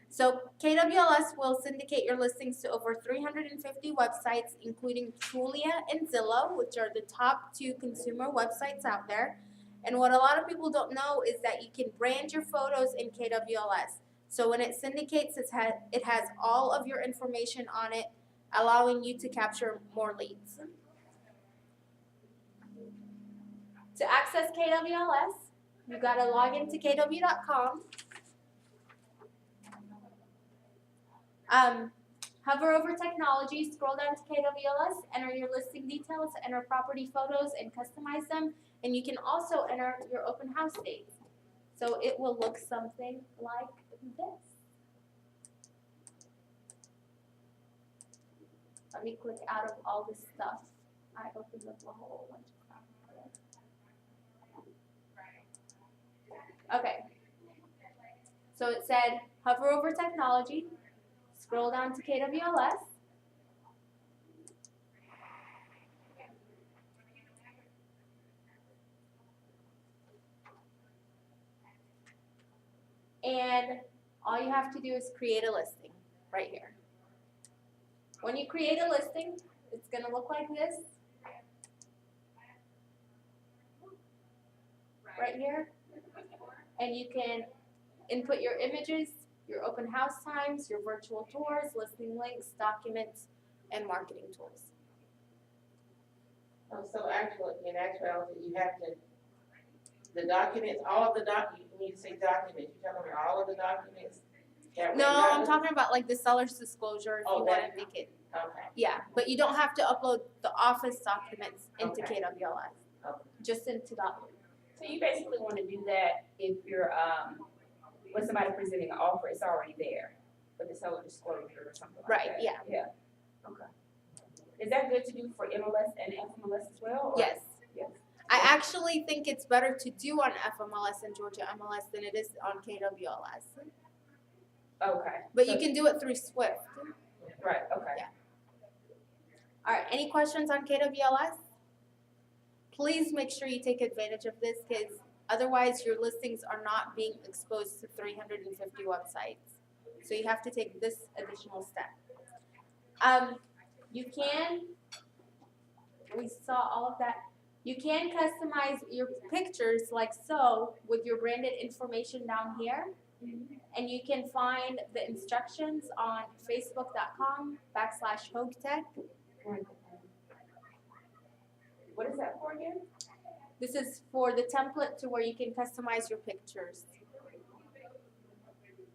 Speaker 2: So KWLS will syndicate your listings to over 350 websites, including Trulia and Zillow, which are the top 2 consumer websites out there. And what a lot of people don't know is that you can brand your photos in KWLS. So when it syndicates, it has all of your information on it, allowing you to capture more leads. To access KWLS, you gotta log into kw.com. Hover over technology, scroll down to KWLS, enter your listing details, enter property photos, and customize them. And you can also enter your open house dates. So it will look something like this. Let me click out of all this stuff. I opened up a whole bunch of crap. Okay. So it said hover over technology, scroll down to KWLS. And all you have to do is create a listing right here. When you create a listing, it's gonna look like this. Right here. And you can input your images, your open house times, your virtual tours, listing links, documents, and marketing tools.
Speaker 4: So actually, in actuality, you have to, the documents, all of the when you say documents, you're talking about all of the documents?
Speaker 2: No, I'm talking about like the seller's disclosure if
Speaker 4: Oh,
Speaker 2: you want
Speaker 4: that-
Speaker 2: to make it.
Speaker 4: Okay,
Speaker 2: Yeah, but you don't have to upload the office documents into
Speaker 4: Okay.
Speaker 2: KWLS,
Speaker 4: okay.
Speaker 2: just into documents.
Speaker 3: So you basically wanna do that if you're, when somebody presenting an offer, it's already there, with the seller disclosure or something like
Speaker 2: Right,
Speaker 3: that.
Speaker 2: yeah.
Speaker 3: Yeah, okay. Is that good to do for MLS and FMLS as well? or-
Speaker 2: Yes.
Speaker 3: Yes.
Speaker 2: I actually think it's better to do on FMLS and Georgia MLS than it is on KWLS.
Speaker 3: Okay.
Speaker 2: But
Speaker 3: So-
Speaker 2: you can do it through Swift.
Speaker 3: Right, okay.
Speaker 2: Yeah. All right, any questions on KWLS? Please make sure you take advantage of this because otherwise your listings are not being exposed to 350 websites. So you have to take this additional step. You can, we saw all of that. You can customize your pictures like so with your branded information down here. And you can find the instructions on facebook.com/HoagTech.
Speaker 3: What is that for again?
Speaker 2: This is for the template to where you can customize your pictures.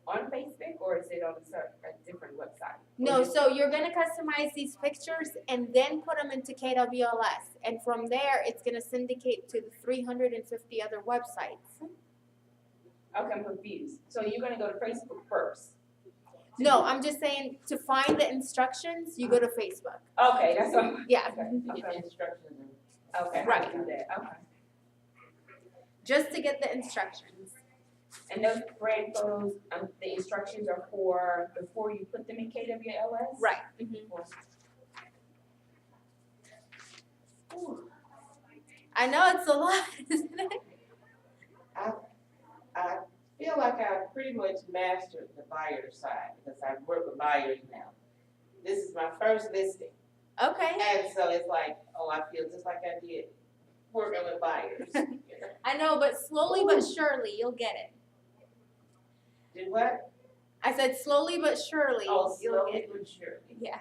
Speaker 3: On Facebook, or is it on a different website?
Speaker 2: No, so you're gonna customize these pictures and then put them into KWLS. And from there, it's gonna syndicate to the 350 other websites.
Speaker 3: Okay, I'm confused. So you're gonna go to Facebook first?
Speaker 2: No, I'm just saying to find the instructions, you go to Facebook.
Speaker 3: Okay, that's what,
Speaker 2: Yeah,
Speaker 3: okay,
Speaker 4: You get the
Speaker 3: okay,
Speaker 4: instructions and
Speaker 3: okay.
Speaker 2: Right.
Speaker 3: I'll do that, okay.
Speaker 2: just to get the instructions.
Speaker 3: And those brand photos, the instructions are for before you put them in KWLS?
Speaker 2: Right. Mhm. I know it's a lot, isn't it?
Speaker 4: I feel like I've pretty much mastered the buyer side because I've worked with buyers now. This is my first listing.
Speaker 2: Okay.
Speaker 4: And so it's like, oh, I feel just like I did working with buyers.
Speaker 2: I know, but slowly but surely you'll get it.
Speaker 4: Do what?
Speaker 2: I said slowly but surely
Speaker 4: Oh,
Speaker 2: you'll get
Speaker 4: slowly
Speaker 2: it.
Speaker 4: but surely.
Speaker 2: Yeah.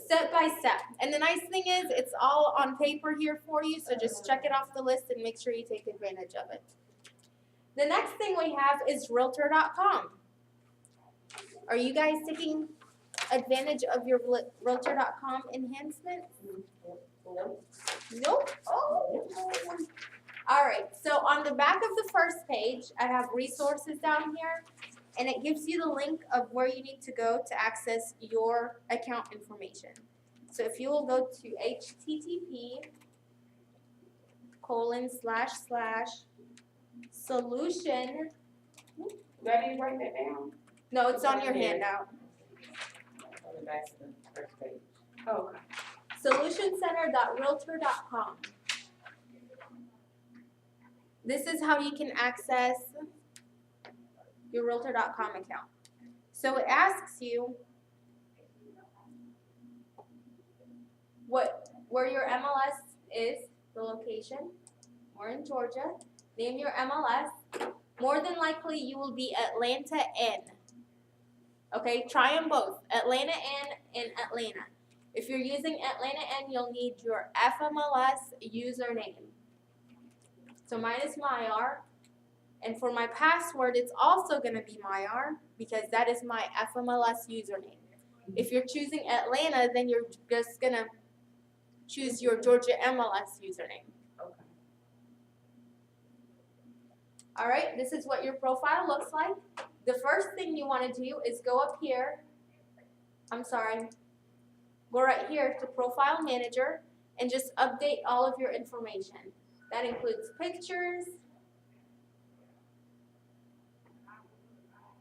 Speaker 2: Step by step. And the nice thing is it's all on paper here for you, so just check it off the list and make sure you take advantage of it. The next thing we have is Realtor.com. Are you guys taking advantage of your Realtor.com enhancements?
Speaker 4: Nope.
Speaker 2: Nope. Oh. All right. So on the back of the first page, I have resources down here, and it gives you the link of where you need to go to access your account information. So if you will go to http://solution.
Speaker 3: Do I need to write that down?
Speaker 2: No, it's on your handout.
Speaker 4: On the back of the first page.
Speaker 3: Oh, okay.
Speaker 2: solutioncenter.realtor.com. This is how you can access your realtor.com account. So it asks you where your MLS is, the location. We're in Georgia. Name your MLS. More than likely, you will be Atlanta N. Okay, try them both, Atlanta N and Atlanta. If you're using Atlanta N, you'll need your FMLS username. So mine is Myar. And for my password, it's also going to be Myar because that is my FMLS username. If you're choosing Atlanta, then you're just going to choose your Georgia MLS username.
Speaker 3: Okay.
Speaker 2: All right, this is what your profile looks like. The first thing you want to do is go up here. Go right here to Profile Manager and just update all of your information. That includes pictures.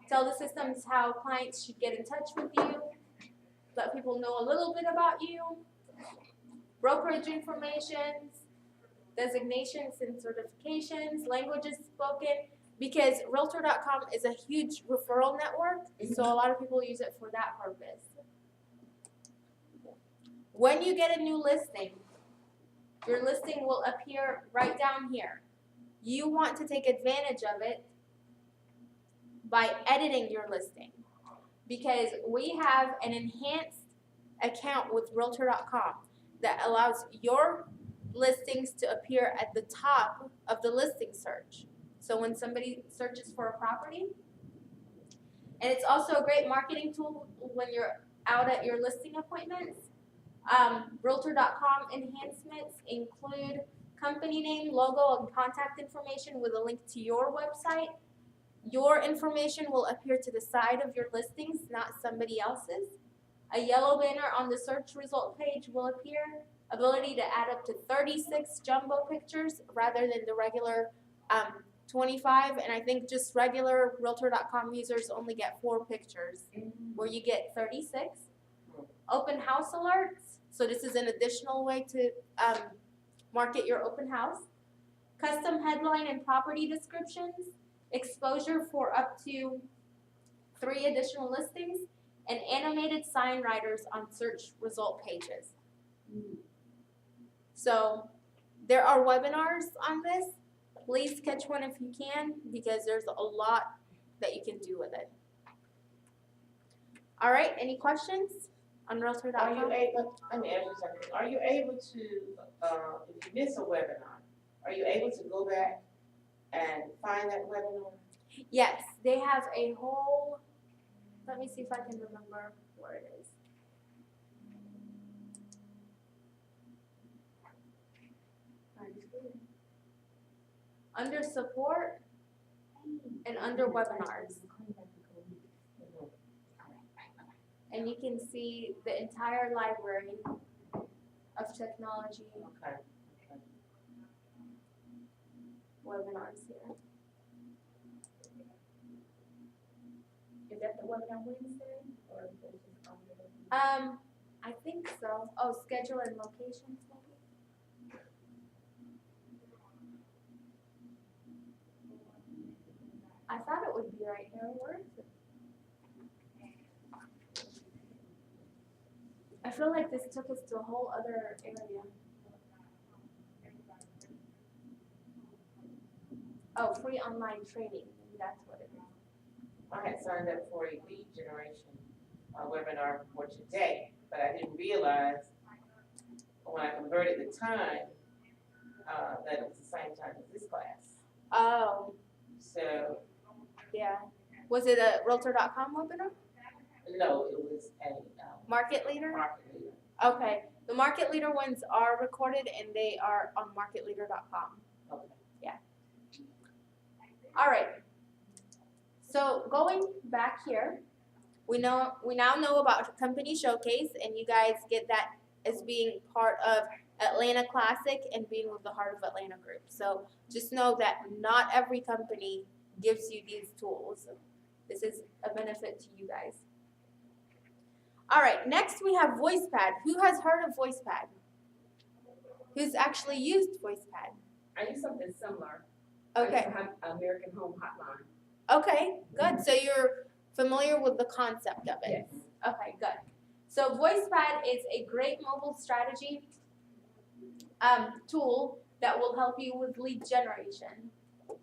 Speaker 2: Tell the systems how clients should get in touch with you. Let people know a little bit about you. Brokerage information, designations and certifications, languages spoken, because Realtor.com is a huge referral network, so a lot of people use it for that purpose. When you get a new listing, your listing will appear right down here. You want to take advantage of it by editing your listing, because we have an enhanced account with Realtor.com that allows your listings to appear at the top of the listing search. So when somebody searches for a property, and it's also a great marketing tool when you're out at your listing appointments. Realtor.com enhancements include company name, logo, and contact information with a link to your website. Your information will appear to the side of your listings, not somebody else's. A yellow banner on the search result page will appear. Ability to add up to 36 jumbo pictures rather than the regular 25. And I think just regular Realtor.com users only get 4 pictures, where you get 36. Open house alerts. So this is an additional way to market your open house. Custom headline and property descriptions. Exposure for up to 3 additional listings. And animated sign writers on search result pages. So there are webinars on this. Please catch one if you can, because there's a lot that you can do with it. All right, any questions on Realtor.com?
Speaker 4: Are you able, let me ask you something, are you able to, if you miss a webinar, are you able to go back and find that webinar?
Speaker 2: Yes, they have a whole, let me see if I can remember where it is. Under support and under webinars. And you can see the entire library of technology
Speaker 4: Okay.
Speaker 2: webinars here.
Speaker 3: Is that the webinar Wednesday, or is it just on the?
Speaker 2: I think so. Oh, schedule and locations maybe? I thought it would be right here. Where is it? I feel like this took us to a whole other area. Oh, free online training. Maybe that's what it is.
Speaker 4: I had signed up for a lead generation webinar for today, but I didn't realize when I converted the time that it was the same time as this class.
Speaker 2: Oh,
Speaker 4: So,
Speaker 2: yeah. Was it a Realtor.com webinar?
Speaker 4: no, it was a
Speaker 2: Market Leader?
Speaker 4: market leader.
Speaker 2: Okay. The Market Leader ones are recorded and they are on marketleader.com.
Speaker 4: Okay.
Speaker 2: All right. So going back here, we now know about Company Showcase, and you guys get that as being part of Atlanta Classic and being with the Heart of Atlanta group. So just know that not every company gives you these tools. This is a benefit to you guys. All right, next we have VoicePad. Who has heard of VoicePad? Who's actually used VoicePad?
Speaker 3: I use something similar.
Speaker 2: Okay,
Speaker 3: I have American Home Hotline.
Speaker 2: okay, good. So you're familiar with the concept of it?
Speaker 3: Yes.
Speaker 2: Okay, good. So VoicePad is a great mobile strategy tool that will help you with lead generation.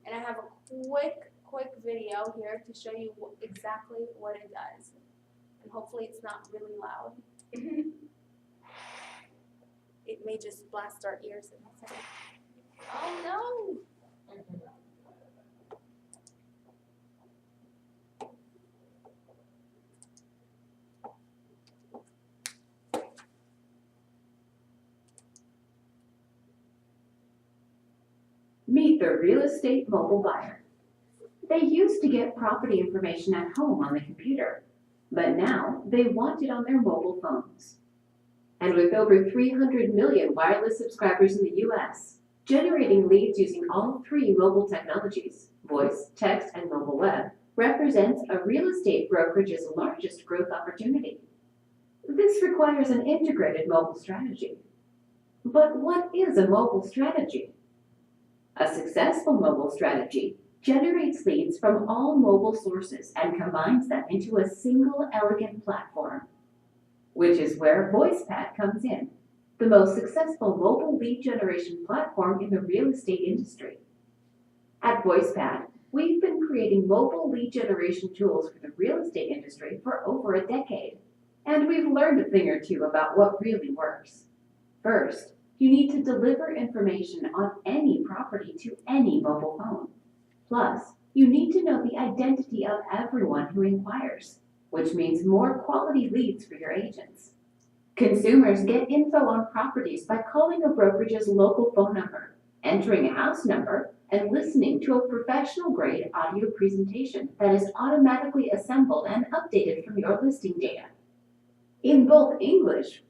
Speaker 2: And I have a quick video here to show you exactly what it does. And hopefully it's not really loud. It may just blast our ears in a second. Oh no!
Speaker 6: Meet the real estate mobile buyer. They used to get property information at home on the computer, but now they want it on their mobile phones. And with over 300 million wireless subscribers in the US, generating leads using all three mobile technologies, voice, text, and mobile web, represents a real estate brokerage's largest growth opportunity. This requires an integrated mobile strategy. But what is a mobile strategy? A successful mobile strategy generates leads from all mobile sources and combines them into a single elegant platform, which is where VoicePad comes in, the most successful mobile lead generation platform in the real estate industry. At VoicePad, we've been creating mobile lead generation tools for the real estate industry for over a decade, and we've learned a thing or two about what really works. First, you need to deliver information on any property to any mobile phone. Plus, you need to know the identity of everyone who inquires, which means more quality leads for your agents. Consumers get info on properties by calling a brokerage's local phone number, entering a house number, and listening to a professional-grade audio presentation that is automatically assembled and updated from your listing data. In both English,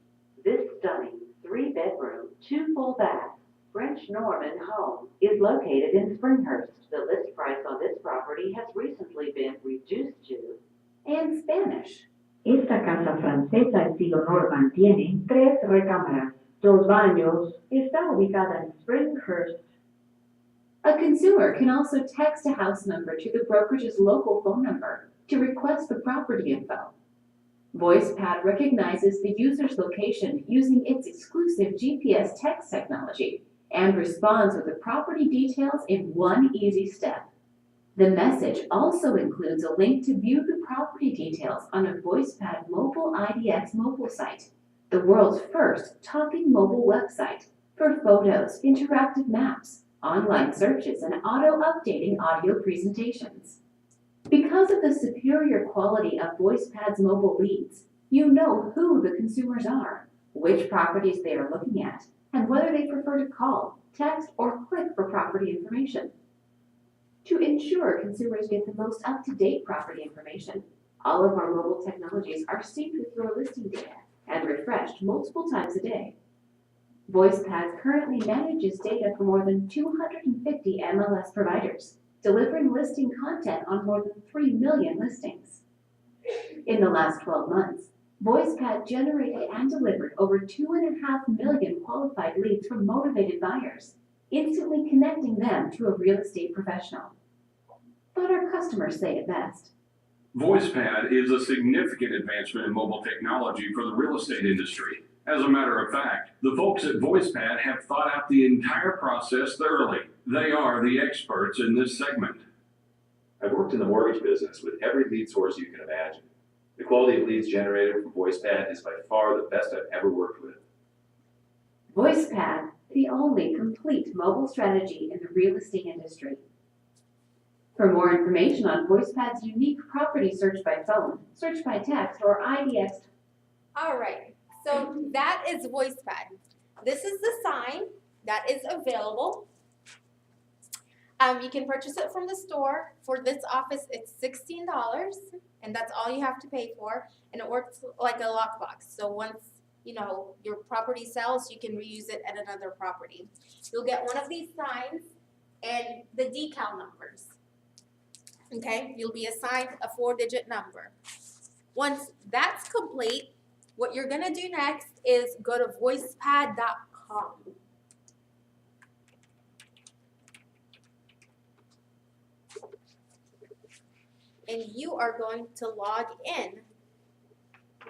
Speaker 6: this stunning 3-bedroom, 2-full-bath French Norman home is located in Springhurst. The list price on this property has recently been reduced to, and Spanish.
Speaker 7: Esta casa francesa estilo Norman tiene 3 recámaras, 2 baños, está ubicada en Springhurst.
Speaker 6: A consumer can also text a house number to the brokerage's local phone number to request the property info. VoicePad recognizes the user's location using its exclusive GPS text technology and responds with the property details in one easy step. The message also includes a link to view the property details on a VoicePad mobile IDX mobile site, the world's first talking mobile website for photos, interactive maps, online searches, and auto-updating audio presentations. Because of the superior quality of VoicePad's mobile leads, you know who the consumers are, which properties they are looking at, and whether they prefer to call, text, or click for property information. To ensure consumers get the most up-to-date property information, all of our mobile technologies are synced with your listing data and refreshed multiple times a day. VoicePad currently manages data for more than 250 MLS providers, delivering listing content on more than 3 million listings. In the last 12 months, VoicePad generated and delivered over 2.5 million qualified leads from motivated buyers, instantly connecting them to a real estate professional. But our customers say it best.
Speaker 8: VoicePad is a significant advancement in mobile technology for the real estate industry. As a matter of fact, the folks at VoicePad have thought out the entire process thoroughly. They are the experts in this segment.
Speaker 9: I've worked in the mortgage business with every lead source you can imagine. The quality of leads generated from VoicePad is by far the best I've ever worked with.
Speaker 6: VoicePad, the only complete mobile strategy in the real estate industry. For more information on VoicePad's unique property search by phone, search by text, or IDX.
Speaker 2: All right, so that is VoicePad. This is the sign that is available. You can purchase it from the store. For this office, it's $16, and that's all you have to pay for. And it works like a lockbox. So once your property sells, you can reuse it at another property. You'll get one of these signs and the decal numbers. Okay, you'll be assigned a 4-digit number. Once that's complete, What you're gonna do next is go to voicepad.com. And you are going to log in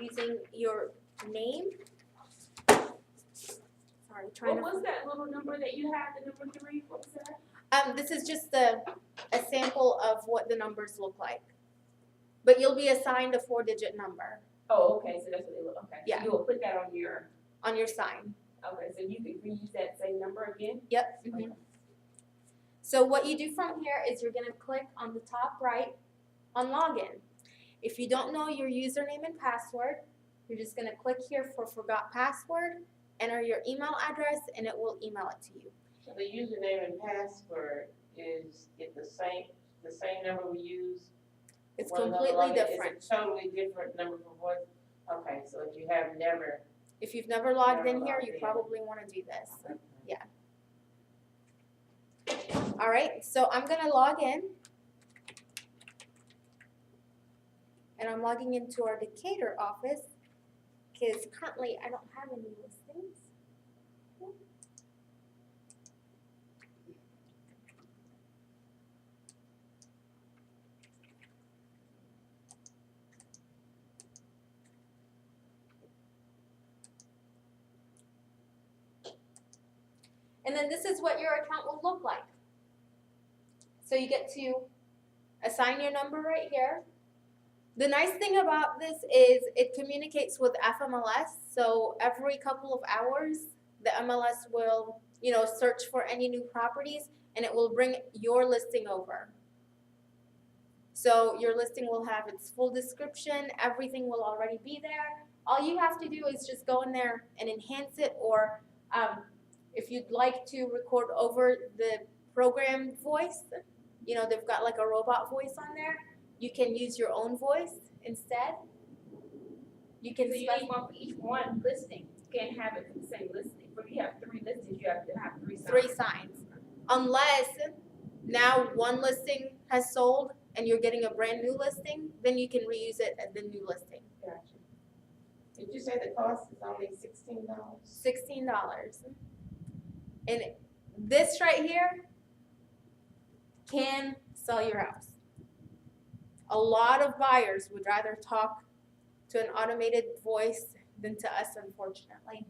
Speaker 2: using your name. Sorry, trying
Speaker 3: What
Speaker 2: to.
Speaker 3: was that little number that you had, the number 3, what was that?
Speaker 2: This is just a sample of what the numbers look like. But you'll be assigned a 4-digit number
Speaker 3: Oh, okay, so that's what they look, okay.
Speaker 2: Yeah.
Speaker 3: You will put that on your,
Speaker 2: on your sign.
Speaker 3: okay, so you could reuse that same number again?
Speaker 2: Yep. Mhm. So what you do from here is you're gonna click on the top right on login. If you don't know your username and password, you're just gonna click here for forgot password, enter your email address, and it will email it to you.
Speaker 4: So the username and password is it the same number we use?
Speaker 2: It's
Speaker 4: One number
Speaker 2: completely
Speaker 4: on it,
Speaker 2: different.
Speaker 4: It's a totally different number for voice? Okay, so if you have never,
Speaker 2: If you've never logged in
Speaker 4: Never
Speaker 2: here,
Speaker 4: logged
Speaker 2: you
Speaker 4: in.
Speaker 2: probably wanna do this. All right, so I'm gonna log in. And I'm logging into our Decatur office, because currently I don't have any listings. And then this is what your account will look like. So you get to assign your number right here. The nice thing about this is it communicates with FMLS, so every couple of hours, the MLS will, search for any new properties, and it will bring your listing over. So your listing will have its full description, everything will already be there. All you have to do is just go in there and enhance it, or if you'd like to record over the program voice, they've got like a robot voice on there. You can use your own voice instead. You can
Speaker 3: So you need one for each one listing, you can't have it for the same listing. If you have 3 listings, you have to have 3 signs.
Speaker 2: 3 signs. Unless now one listing has sold and you're getting a brand new listing, then you can reuse it at the new listing.
Speaker 4: gotcha. Did you say the cost is only $16?
Speaker 2: $16. And this right here can sell your house. A lot of buyers would rather talk to an automated voice than to us, unfortunately.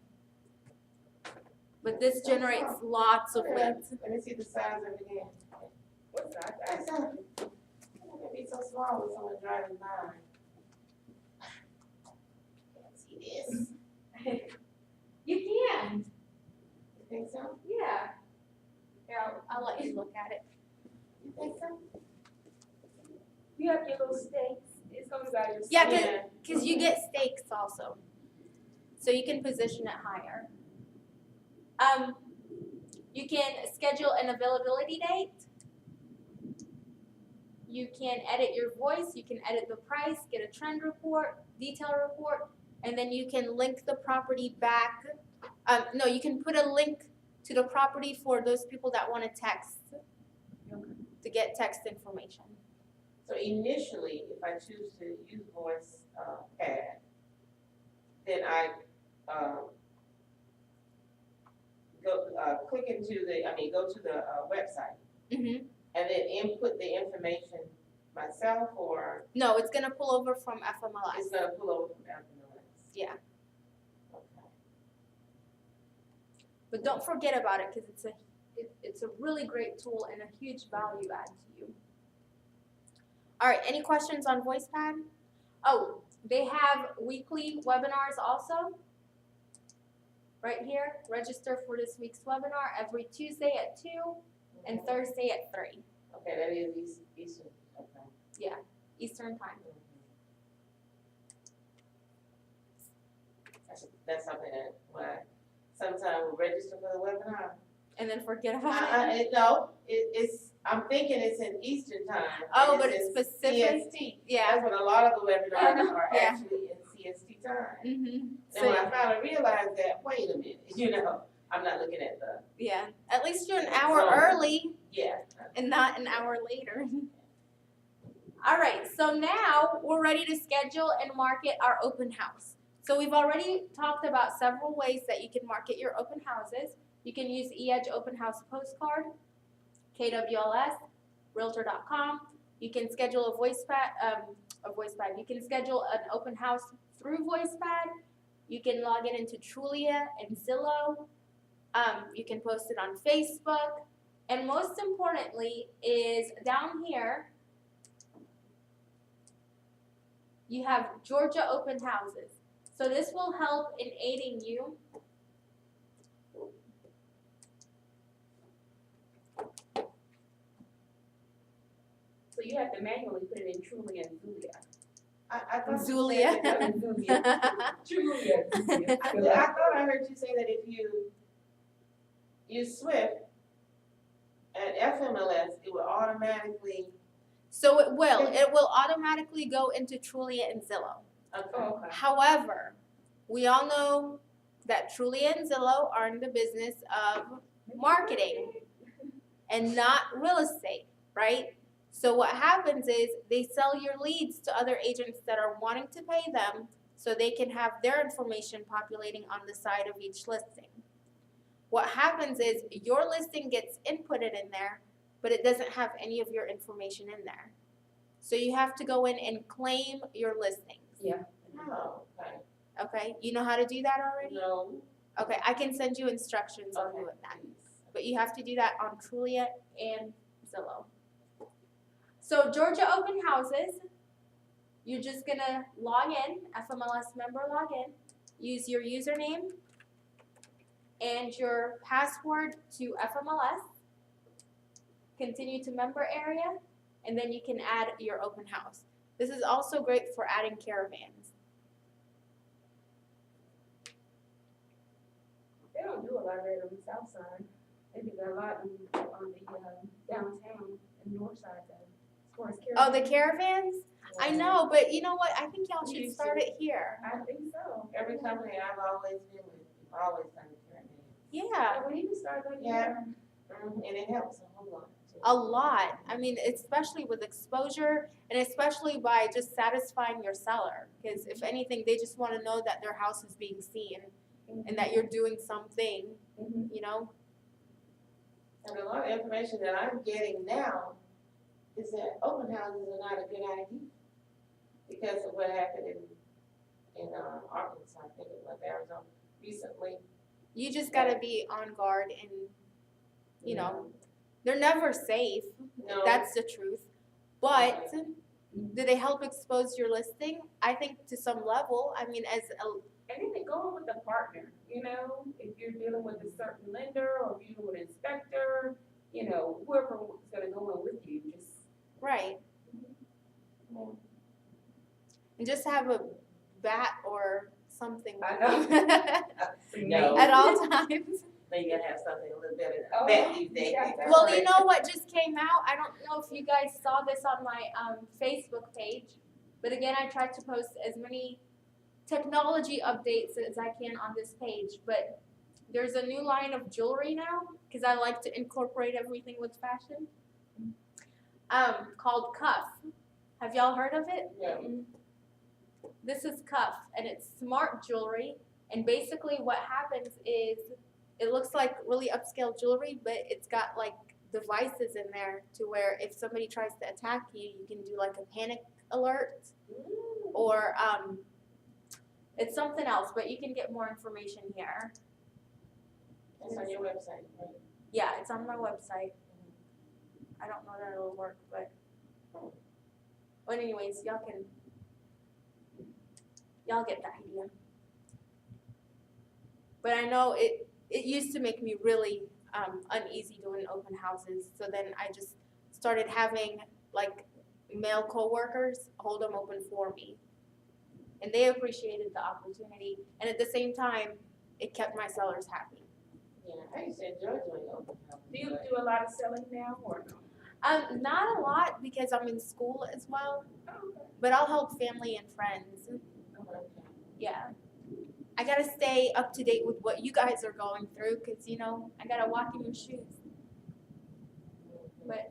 Speaker 2: But this generates lots of leads.
Speaker 4: Let me see the size of it again.
Speaker 3: What's that?
Speaker 4: That's not, it can be so small with someone driving by. Can't see this.
Speaker 2: You can.
Speaker 4: You think so?
Speaker 2: Yeah. Here, I'll let you look at it.
Speaker 4: You think so?
Speaker 3: You have your little stakes, it's gonna be by your.
Speaker 2: Yeah, because you get stakes also. So you can position it higher. You can schedule an availability date. You can edit your voice, you can edit the price, get a trend report, detail report, and then you can link the property back. No, you can put a link to the property for those people that want to text, to get text information.
Speaker 4: So initially, if I choose to use voice pad, then I go to the website
Speaker 2: Mm-hmm.
Speaker 4: and then input the information myself, or
Speaker 2: No, it's gonna pull over from
Speaker 4: it's
Speaker 2: FMLS.
Speaker 4: gonna pull over from FMLS?
Speaker 2: Yeah,
Speaker 4: Okay.
Speaker 2: but don't forget about it because it's a really great tool and a huge value add to you. All right, any questions on VoicePad? Oh, they have weekly webinars also. Right here, register for this week's webinar every Tuesday at 2 and Thursday at 3
Speaker 4: Okay, that is Eastern, okay.
Speaker 2: Eastern time.
Speaker 4: That's something that when I sometimes will register for the webinar.
Speaker 2: And then forget about it.
Speaker 4: No, I'm thinking it's in Eastern time.
Speaker 2: Oh,
Speaker 4: and
Speaker 2: but it's
Speaker 4: in
Speaker 2: specific?
Speaker 4: CST.
Speaker 2: Yeah.
Speaker 4: That's when a lot of the webinars are
Speaker 2: Yeah.
Speaker 4: actually in CST time.
Speaker 2: Mm-hmm.
Speaker 4: And when I finally realized that, wait a minute, I'm not looking at the,
Speaker 2: Yeah, at least you're an hour
Speaker 4: So-
Speaker 2: early
Speaker 4: yeah.
Speaker 2: and not an hour later. All right, so now we're ready to schedule and market our open house. So we've already talked about several ways that you can market your open houses. You can use eEdge Open House Postcard, KWLS, Realtor.com. You can schedule a VoicePad. You can schedule an open house through VoicePad. You can log in into Trulia and Zillow. You can post it on Facebook. And most importantly is down here, you have Georgia Open Houses. So this will help in aiding you.
Speaker 3: So you have to manually put it in Trulia and Zulia.
Speaker 4: I thought you
Speaker 2: Zulia.
Speaker 4: said that-
Speaker 3: Trulia.
Speaker 4: I thought I heard you say that if you use Swift and FMLS, it would automatically,
Speaker 2: So it will automatically go into Trulia and Zillow.
Speaker 3: Okay.
Speaker 2: However, we all know that Trulia and Zillow are in the business of marketing and not real estate, right? So what happens is they sell your leads to other agents that are wanting to pay them so they can have their information populating on the side of each listing. What happens is your listing gets inputted in there, but it doesn't have any of your information in there. So you have to go in and claim your listings.
Speaker 4: oh, okay,
Speaker 2: Okay, you know how to do that already?
Speaker 4: no.
Speaker 2: Okay, I can send you instructions on doing that. But you have to do that on Trulia and Zillow. So Georgia Open Houses, you're just gonna log in, FMLS member login, use your username and your password to FMLS, continue to member area, and then you can add your open house. This is also great for adding caravans.
Speaker 3: They don't do a lot of that on the south side. They do a lot on the downtown and north side though, as far as
Speaker 2: Oh,
Speaker 3: Carolina.
Speaker 2: the caravans? I know, but you know what? I think y'all should
Speaker 3: You
Speaker 2: start it here.
Speaker 3: I think so.
Speaker 4: Every company I've always been with, we've always done the pyramid.
Speaker 2: Yeah,
Speaker 3: We need to start doing
Speaker 4: Yeah.
Speaker 3: that.
Speaker 4: And it helps a whole lot. too.
Speaker 2: a lot. I mean, especially with exposure and especially by just satisfying your seller. Because if anything, they just want to know that their house is being seen and that you're doing something,
Speaker 3: Mhm.
Speaker 2: you know?
Speaker 4: And a lot of information that I'm getting now is that open houses are not a good idea because of what happened in Arkansas, I think it was Arizona recently.
Speaker 2: You just got to be on guard and, you know, they're never safe.
Speaker 4: No.
Speaker 2: That's the truth. But do they help expose your listing? I think to some level. I mean, as a
Speaker 3: And then they go with a partner, you know, if you're dealing with a certain lender or if you're dealing with an inspector, you know, whoever is gonna go in with you, just.
Speaker 2: right. And just have a bat or something
Speaker 3: I
Speaker 2: with you
Speaker 4: No.
Speaker 2: at all times.
Speaker 4: But you gotta have something a little better
Speaker 3: Oh,
Speaker 4: than that these days.
Speaker 3: yeah.
Speaker 2: Well, you know what just came out? I don't know if you guys saw this on my Facebook page, but again, I tried to post as many technology updates as I can on this page. But there's a new line of jewelry now because I like to incorporate everything with fashion. Called Cuff. Have y'all heard of it?
Speaker 4: Yeah.
Speaker 2: This is Cuff, and it's smart jewelry. And basically, what happens is it looks like really upscale jewelry, but it's got like devices in there to where if somebody tries to attack you, you can do like a panic alert, or it's something else. But you can get more information here.
Speaker 4: It's on your website, right?
Speaker 2: Yeah, it's on my website. I don't know that it'll work, but anyways, y'all get the idea. But I know it used to make me really uneasy doing open houses. So then I just started having like male coworkers hold them open for me, and they appreciated the opportunity. And at the same time, it kept my sellers happy.
Speaker 4: Yeah, I used to enjoy doing open houses.
Speaker 3: Do you do a lot of selling now or no?
Speaker 2: Not a lot because I'm in school as well,
Speaker 3: Oh, okay.
Speaker 2: but I'll help family and friends. Yeah. I gotta stay up to date with what you guys are going through because, you know, I gotta walk in your shoes. But,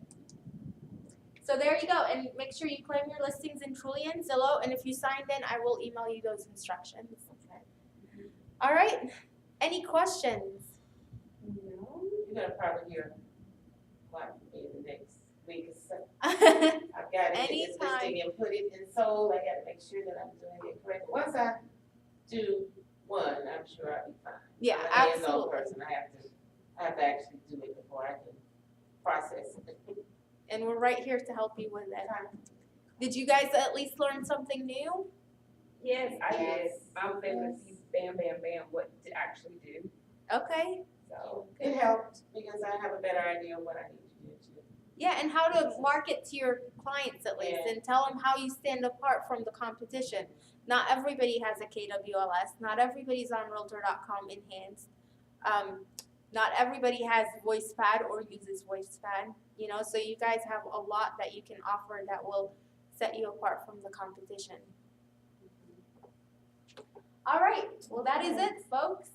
Speaker 2: so there you go. And make sure you claim your listings in Trulia and Zillow. And if you signed in, I will email you those instructions.
Speaker 4: Okay.
Speaker 2: All right, any questions?
Speaker 3: No.
Speaker 4: You're gonna probably hear a lot from me in the next week or so. I've got to get this
Speaker 2: Anytime.
Speaker 4: listing and put it in sold, I gotta make sure that I'm doing it correctly. Once I do one, I'm sure I'll be fine.
Speaker 2: Yeah,
Speaker 4: I'm a hands-on
Speaker 2: absolutely.
Speaker 4: person, I have to actually do it before I can process it.
Speaker 2: And we're right here to help you with it. Did you guys at least learn something new?
Speaker 3: Yes, I did.
Speaker 4: Yes.
Speaker 3: I was able to see bam, bam, bam, what to actually do,
Speaker 2: Okay.
Speaker 3: so.
Speaker 4: It helped because I have a better idea of what I need to do too.
Speaker 2: Yeah, and how to market to your clients at least,
Speaker 4: Yeah.
Speaker 2: and tell them how you stand apart from the competition. Not everybody has a KWLS. Not everybody's on Realtor.com enhanced. Not everybody has VoicePad or uses VoicePad. You know, so you guys have a lot that you can offer that will set you apart from the competition. All right, well that is it, folks.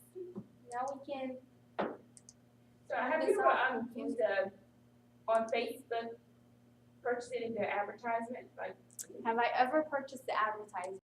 Speaker 2: Now we can.
Speaker 3: So have you ever, used, on Facebook, purchasing their advertisement, like
Speaker 2: Have I ever purchased the advertisement?